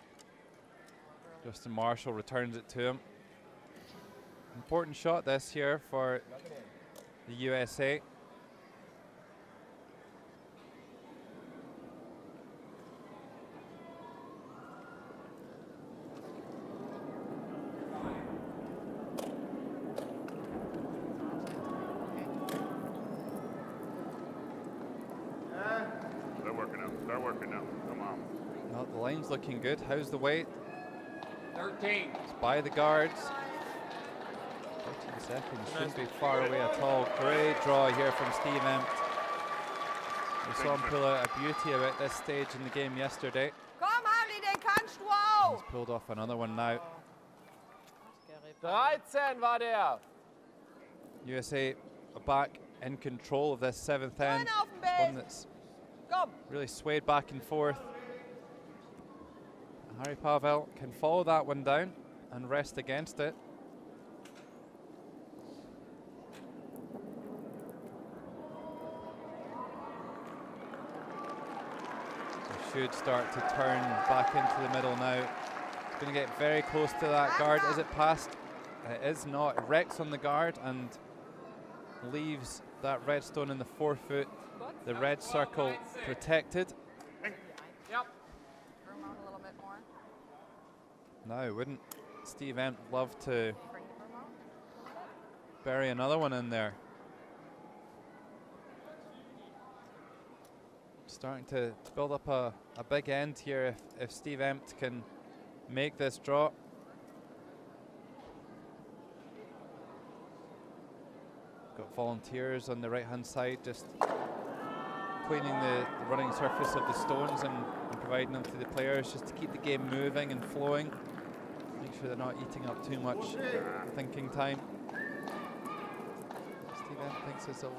Justin Marshall returns it to him. Important shot this here for the USA. They're working out. They're working now. Come on. Well, the line's looking good. How's the weight? 13. It's by the guards. 13 seconds. Shouldn't be far away at all. Great draw here from Steve Empt. We saw him pull out a beauty at this stage in the game yesterday. Komm, Harry, den kannst du auch. He's pulled off another one now. 13 war der. USA are back in control of this seventh end. Schön auf dem One Base. that's Komm. really swayed back and forth. Harry Pavel can follow that one down and rest against it. So should start to turn back into the middle now. It's going to get very close to that guard. Is it past? It is not. It wrecks on the guard and leaves that red stone in the 4-foot. The red circle protected. Yep. Bring out a little bit more. Now, wouldn't Steve Empt love to bury another one in there? Starting to build up a big end here if Steve Empt can make this draw. Got volunteers on the right hand side just cleaning the running surface of the stones and providing them to the players just to keep the game moving and flowing. Make sure they're not eating up too much thinking time. Steve Empt thinks it's a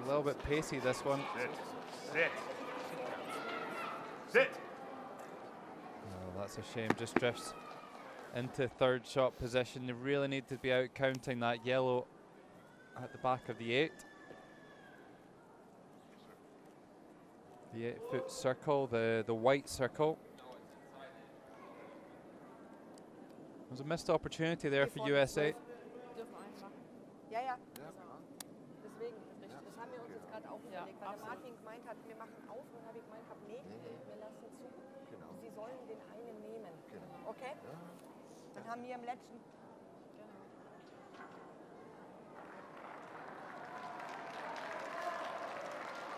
little bit pacey, this one. Sit. Sit. Sit. Oh, that's a shame. Just drifts into third shot position. They really need to be out counting that yellow at the back of the 8. The 8-foot circle, the white circle. There's a missed opportunity there for USA. Dürfen einfach. Ja, ja. Deswegen, das haben wir uns jetzt gerade auch überlegt, weil der Martin gemeint hat, wir machen auf und habe ich gemeint, nee, wir lassen zu. Sie sollen den einen nehmen. Okay? Dann haben wir im letzten.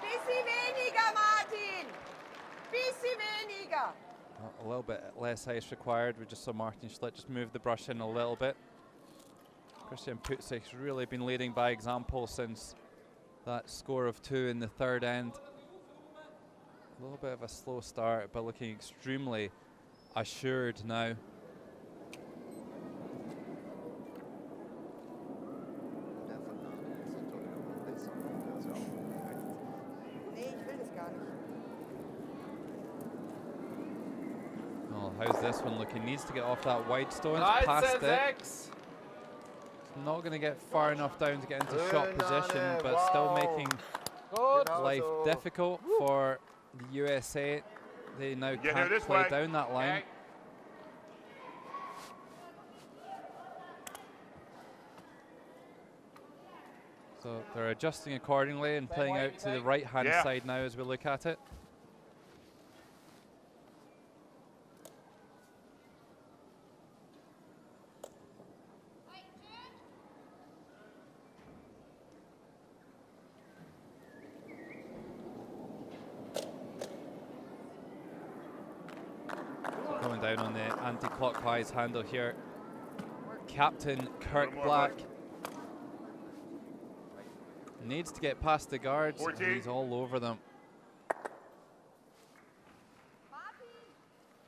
Bisschen weniger, Martin! Bisschen weniger! A little bit less ice required. We just saw Martin Schlitt just move the brush in a little bit. Christian Putzig's really been leading by example since that score of 2 in the third end. A little bit of a slow start, but looking extremely assured now. Nee, ich will das gar nicht. Oh, how's this one looking? Needs to get off that wide stone. It's past it. 13-6. It's not going to get far enough down to get into shot position, but still making life difficult for the USA. They now Get here can't this play way. down that line. Okay. So they're adjusting accordingly and playing out to the right-hand side now as we look at it. Coming down on the anti-clockwise handle here, Captain Kirk Black needs to get past the guards. He's all over them.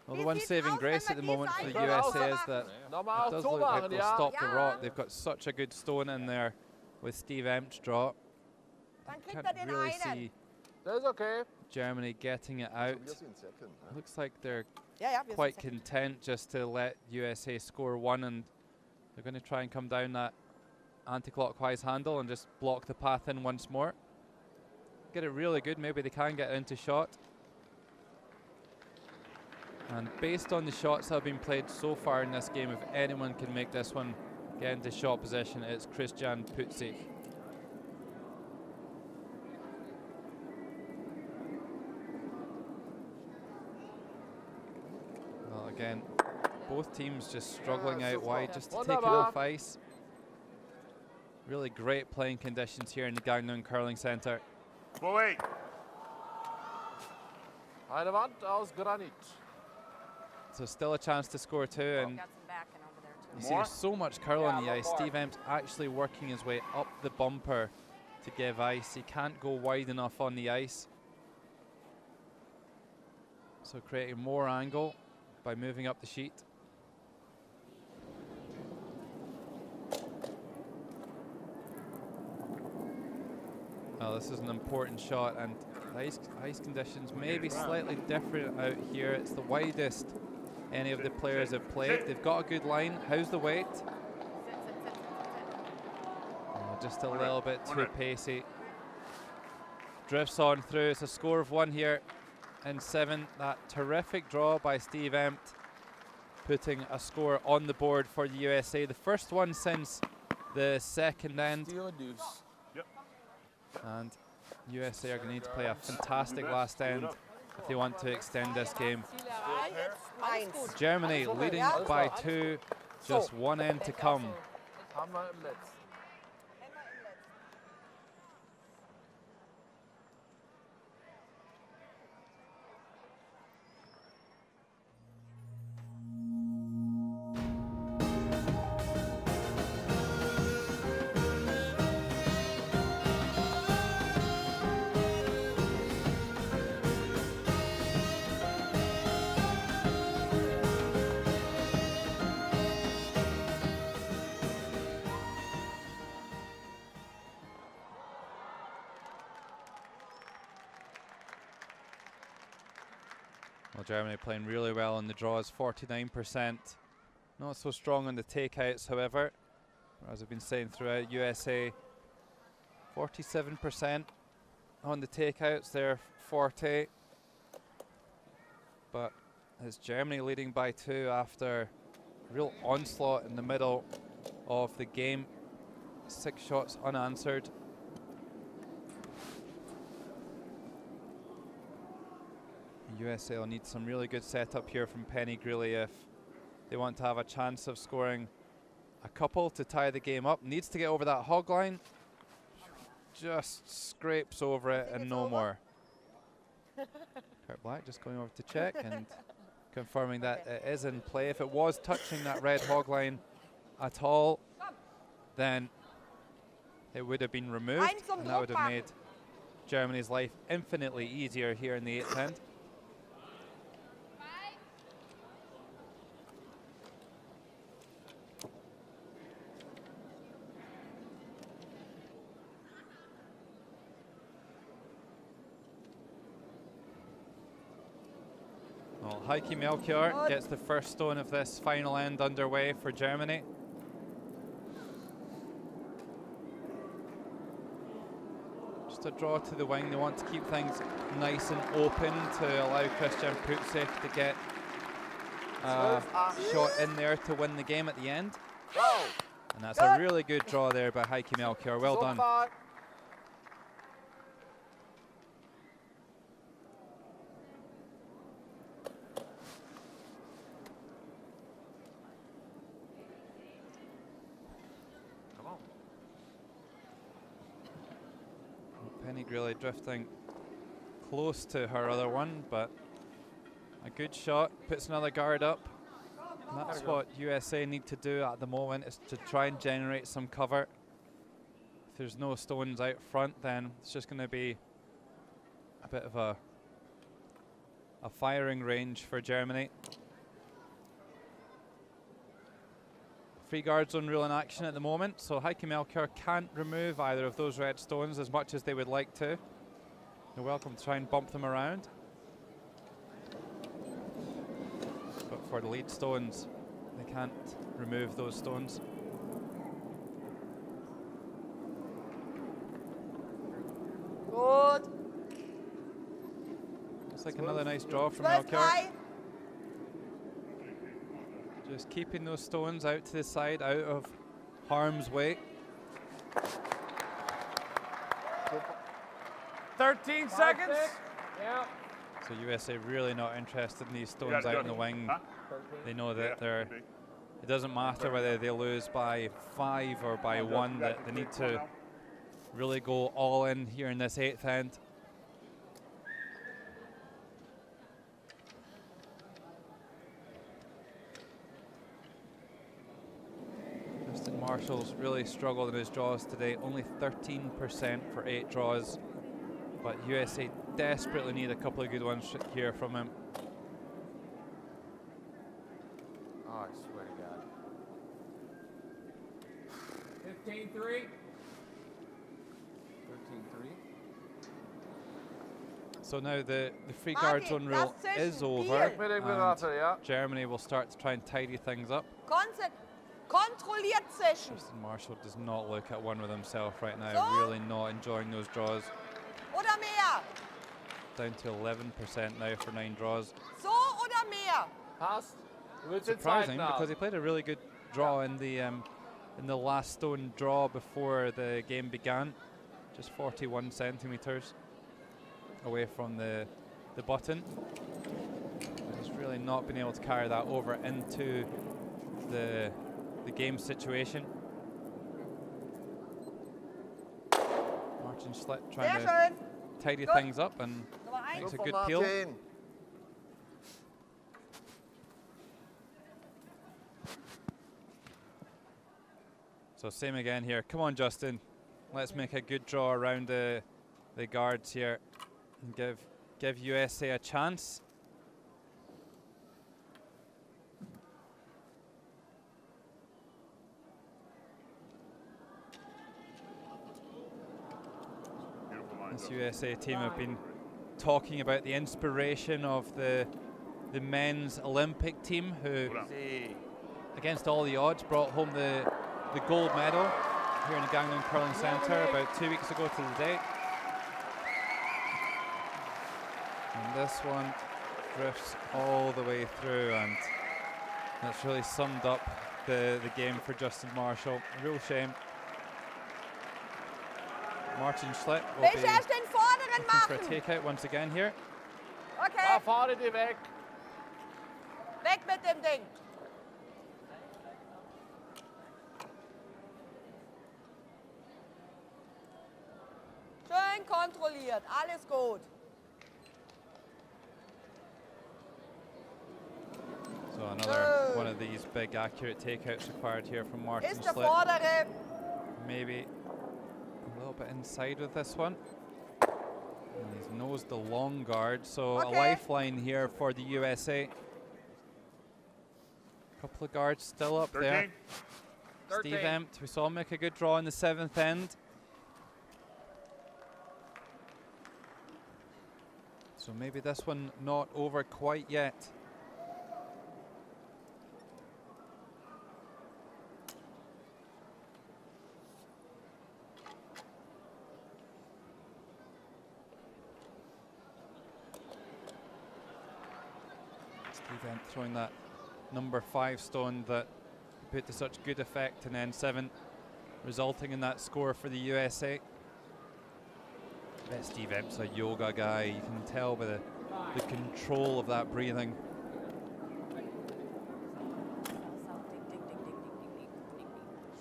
Well, the one saving grace at the moment for the USA is that it does look like they'll stop the rock. They've got such a good stone in there with Steve Emt's draw. Can't really see Germany getting it out. Looks like they're quite content just to let USA score one, and they're going to try and come down that anti-clockwise handle and just block the path in once more. Get it really good, maybe they can get into shot. And based on the shots that have been played so far in this game, if anyone can make this one get into shot position, it's Christian Putzig. Well, again, both teams just struggling out wide just to take it off ice. Really great playing conditions here in the Gangneung Curling Centre. Eine Wand aus Granit. So still a chance to score two, and you see there's so much curl on the ice. Steve Emt's actually working his way up the bumper to give ice. He can't go wide enough on the ice. So creating more angle by moving up the sheet. Well, this is an important shot, and ice conditions may be slightly different out here. It's the widest any of the players have played. They've got a good line. How's the weight? Oh, just a little bit too pacey. Drifts on through. It's a score of 1 here in 7. That terrific draw by Steve Empt, putting a score on the board for the USA. The first one since the second end. And USA are going to need to play a fantastic last end if they want to extend this game. Germany leading by 2, just one end to come. Well, Germany playing really well on the draws, 49%. Not so strong on the takeouts, however. As I've been saying throughout, USA 47% on the takeouts, they're 40. But it's Germany leading by 2 after a real onslaught in the middle of the game. 6 shots unanswered. USA will need some really good setup here from Penny Greeley if they want to have a chance of scoring a couple to tie the game up. Needs to get over that hog line. Just scrapes over it and no more. Kurt Black just going over to check and confirming that it is in play. If it was touching that red hog line at all, then it would have been removed, and that would have made Germany's life infinitely easier here in the 8th end. Well, Heike Melchior gets the first stone of this final end underway for Germany. Just a draw to the wing. They want to keep things nice and open to allow Christian Putzig to get a shot in there to win the game at the end. And that's a really good draw there by Heike Melchior. Well done. Technique really drifting close to her other one, but a good shot, puts another guard up. And that's what USA need to do at the moment, is to try and generate some cover. If there's no stones out front, then it's just going to be a bit of a firing range for Germany. Free guard zone rule in action at the moment, so Heike Melchior can't remove either of those red stones as much as they would like to. You're welcome to try and bump them around. But for the lead stones, they can't remove those stones. Good. Looks like another nice draw from Melchior. Just keeping those stones out to the side, out of harm's way. 13 seconds. Yeah. So USA really not interested in these stones out in the wing. They know that they're. It doesn't matter whether they lose by 5 or by 1. That they need to really go all in here in this 8th end. Justin Marshall's really struggled in his draws today. Only 13% for 8 draws. But USA desperately need a couple of good ones here from him. Oh, I swear to God. 15-3. 13-3. So now the free guard zone rule is over, and Germany will start to try and tidy things up. Kontrolliert Session. Justin Marshall does not look at one with himself right now, really not enjoying those draws. Oder mehr. Down to 11% now for 9 draws. So oder mehr. Passt. Surprising, because he played a really good draw in the last stone draw before the game began. Just 41 centimeters away from the button. But he's really not been able to carry that over into the game situation. Martin Schlitt trying to tidy things up and makes a good peel. So same again here. Come on, Justin. Let's make a good draw around the guards here and give USA a chance. This USA team have been talking about the inspiration of the men's Olympic team, who, against all the odds, brought home the gold medal here in the Gangneung Curling Centre about 2 weeks ago to the day. And this one drifts all the way through, and that's really summed up the game for Justin Marshall. A real shame. Martin Schlitt will be looking for a takeout once again here. Okay. Da vorne die weg. Weg mit dem Ding. Schön kontrolliert, alles gut. So another one of these big accurate takeouts required here from Martin Ist der Schlitt. vordere. Maybe a little bit inside with this one. And he's nosed the long guard, so a lifeline here for the USA. Couple of guards still up 13. there. Steve Empt, we saw him make a good draw in the 7th end. So maybe this one not over quite yet. Steve Empt throwing that number 5 stone that put to such good effect in N7, resulting in that score for the USA. I bet Steve Empt's a yoga guy. You can tell by the control of that breathing.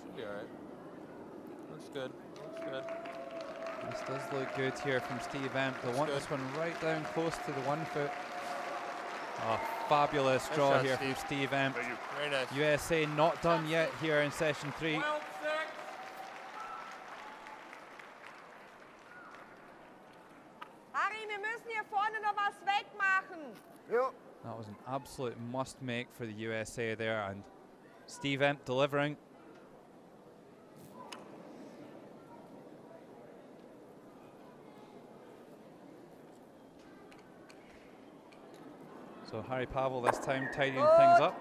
Should be all right. Looks good. Looks good. This does look good here from Steve Emp. They want this one right down close to the 1 foot. Oh, fabulous Nice draw shot, here Steve. from Steve Emp. Thank you. Very nice. USA not done yet here in session 3. 12-6. Harry, wir müssen hier vorne noch was wegmachen. Jo. That was an absolute must make for the USA there, and Steve Emp delivering. So Harry Pavel this time tidying things up,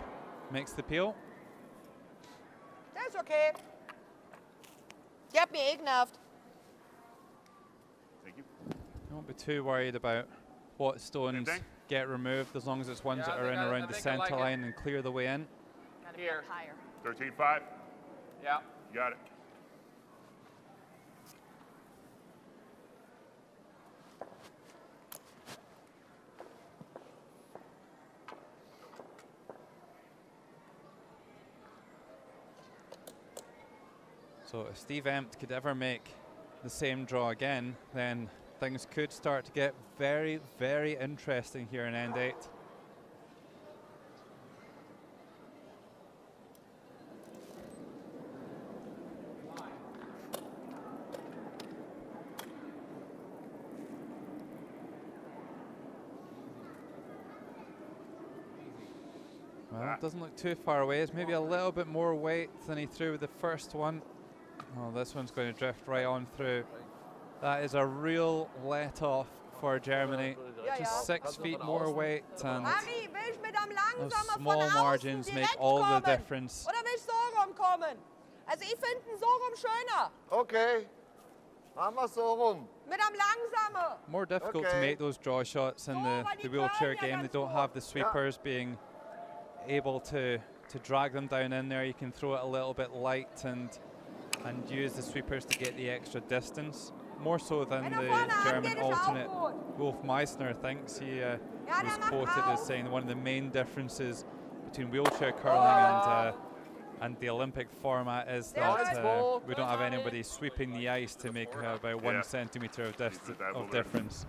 makes the peel. Das ist okay. Die hat mich eh genervt. Thank you. Don't be too worried about what stones thing? get removed, as long as it's ones Yeah, that I are in think I- around I the think I centre like it. line and clear the way in. Gotta be Here. higher. 13.5. Yeah. You got it. So if Steve Empt could ever make the same draw again, then things could start to get very, very interesting here in end 8. Well, it doesn't look too far away. It's maybe a little bit more weight than he threw with the first one. Oh, this one's going to drift right on through. That is a real let-off for Germany. Ja, ja. Just 6 feet more weight, and Harry, willst mit am those langsamer von small außen margins make direkt all the kommen? difference. Oder willst du so rumkommen? Also ich finde ihn so rum schöner. Okay. Machen wir so rum. Mit am langsamer. More difficult to Okay. make those draw shots in the wheelchair game. They don't have the sweepers being able to drag them down in there. You can throw it a little bit light and use the sweepers to get the extra distance. More so than Wenn the vorne German angeht, ist auch alternate gut. Wolf Meissner thinks. He Ja, was der macht quoted as auch. saying one of the main differences between wheelchair curling and the Olympic format is that we don't have anybody sweeping the ice to make about 1 Yeah. centimetre of, That will work. difference.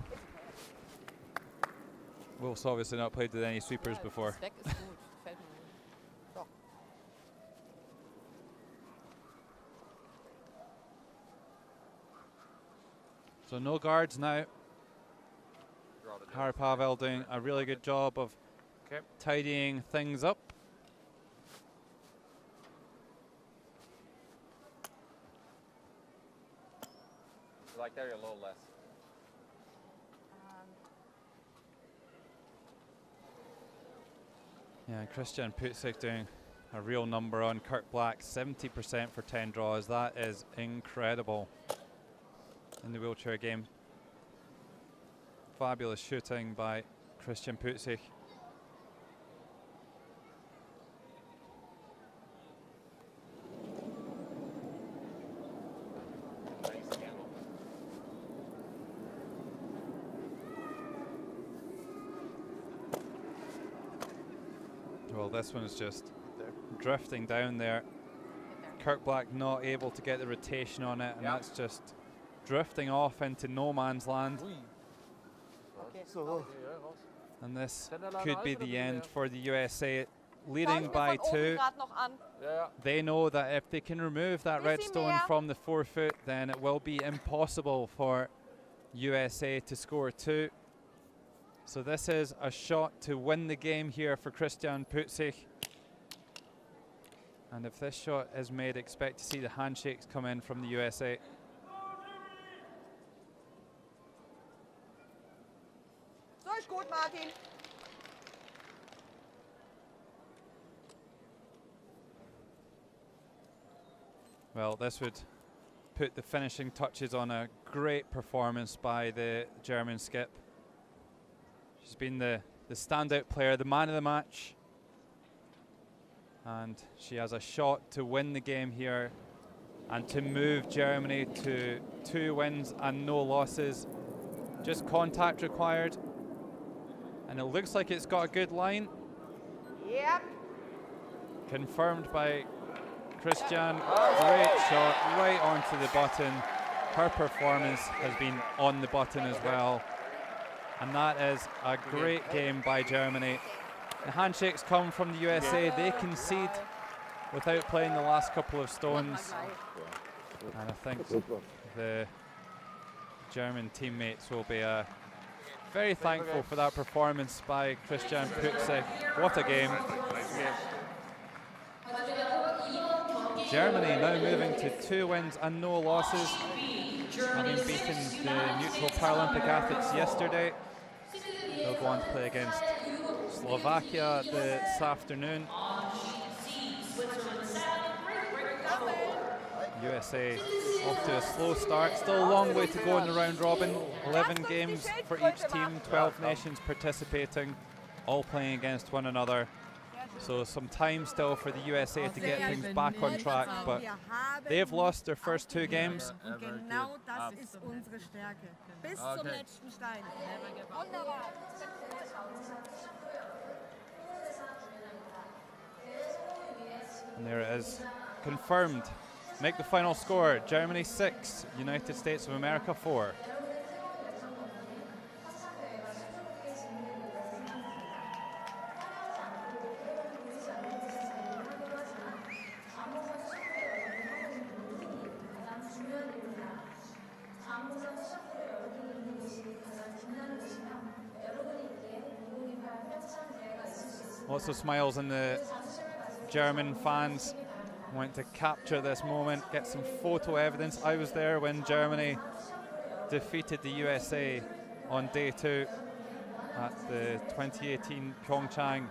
Wolf's obviously not played with any sweepers before. Das weg ist gut. Gefällt mir. So. So no guards now. Harry Pavel doing a really good job of tidying things up. You like that or a little less? Yeah, Christian Putzig doing a real number on Kirk Black, 70% for 10 draws. That is incredible in the wheelchair game. Fabulous shooting by Christian Putzig. Nice handle. Well, this one's just drifting down there. Kirk Black not able to get the rotation on it, and Yeah. that's just drifting off into no man's land. So. And this could be the end for the USA, leading Schauen wir by von oben 2. grad noch an. They know that if they can remove that red Bisschen stone mehr. from the 4 foot, then it will be impossible for USA to score 2. So this is a shot to win the game here for Christian Putzig. And if this shot is made, expect to see the handshakes come in from the USA. So ist gut, Martin. Well, this would put the finishing touches on a great performance by the German skip. She's been the standout player, the man of the match. And she has a shot to win the game here and to move Germany to 2 wins and no losses. Just contact required. And it looks like it's got a good line. Yep. Confirmed by Christian. Great shot right onto the button. her performance has been on the button as well. And that is a great game by Germany. The handshakes come from the USA. They concede without playing the last couple of stones. And I think the German teammates will be very thankful for that performance by Christian Putzig. What a game. Germany now moving to 2 wins and no losses, having beaten the neutral Paralympic athletes yesterday. They'll go on to play against Slovakia this afternoon. USA off to a slow start. Still a long way to go in the round robin. 11 games for each team, 12 nations participating, all playing against one another. So some time still for the USA to get things back on track, but they've lost their first 2 games. Genau das ist unsere Stärke. Bis zum letzten Stein. Wunderbar. And there it is, confirmed. Make the final score, Germany 6, United States of America 4. Lots of smiles in the German fans. Want to capture this moment, get some photo evidence. I was there when Germany defeated the USA on day 2 at the 2018 PyeongChang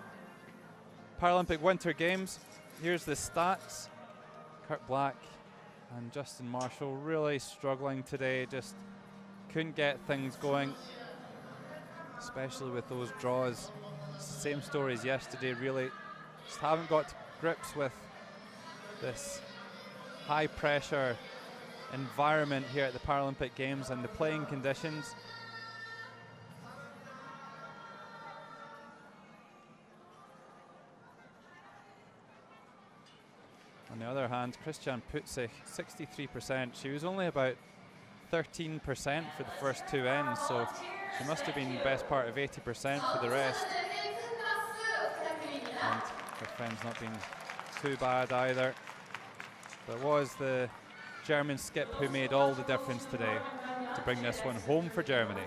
Paralympic Winter Games. Here's the stats. Kurt Black and Justin Marshall really struggling today, just couldn't get things going, especially with those draws. Same story as yesterday, really. Just haven't got to grips with this high pressure environment here at the Paralympic Games and the playing conditions. On the other hand, Christian Putzig, 63%. She was only about 13% for the first 2 ends, so she must have been the best part of 80% for the rest. And her friend's not been too bad either. But it was the German skip who made all the difference today to bring this one home for Germany.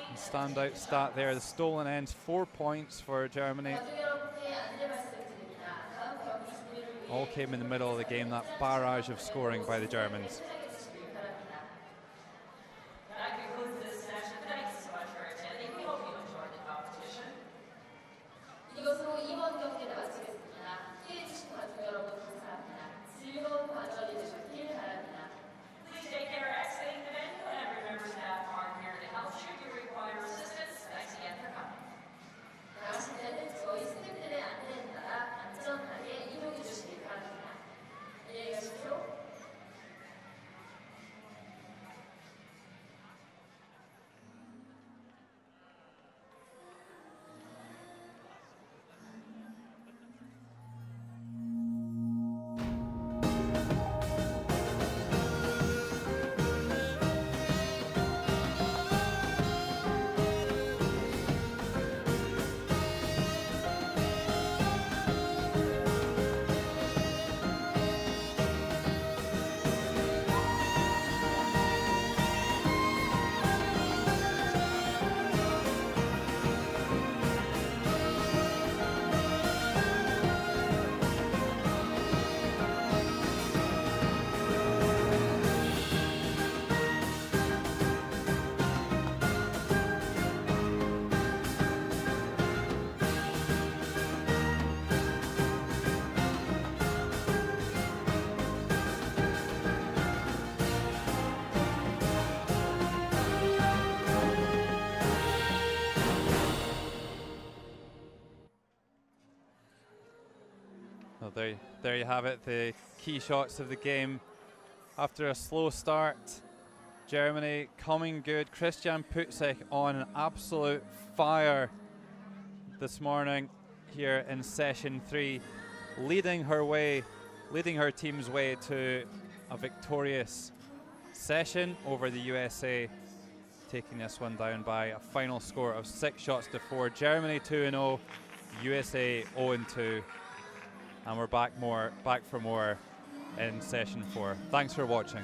And standout stat there, the stolen ends, 4 points for Germany. All came in the middle of the game, that barrage of scoring by the Germans. There you have it, the key shots of the game. After a slow start, Germany coming good. Christian Putzig on an absolute fire this morning here in session 3, leading her way leading her team's way to a victorious session over the USA, taking this one down by a final score of 6 shots to 4. Germany 2-0, USA 0-2, and we're back for more in session 4. Thanks for watching.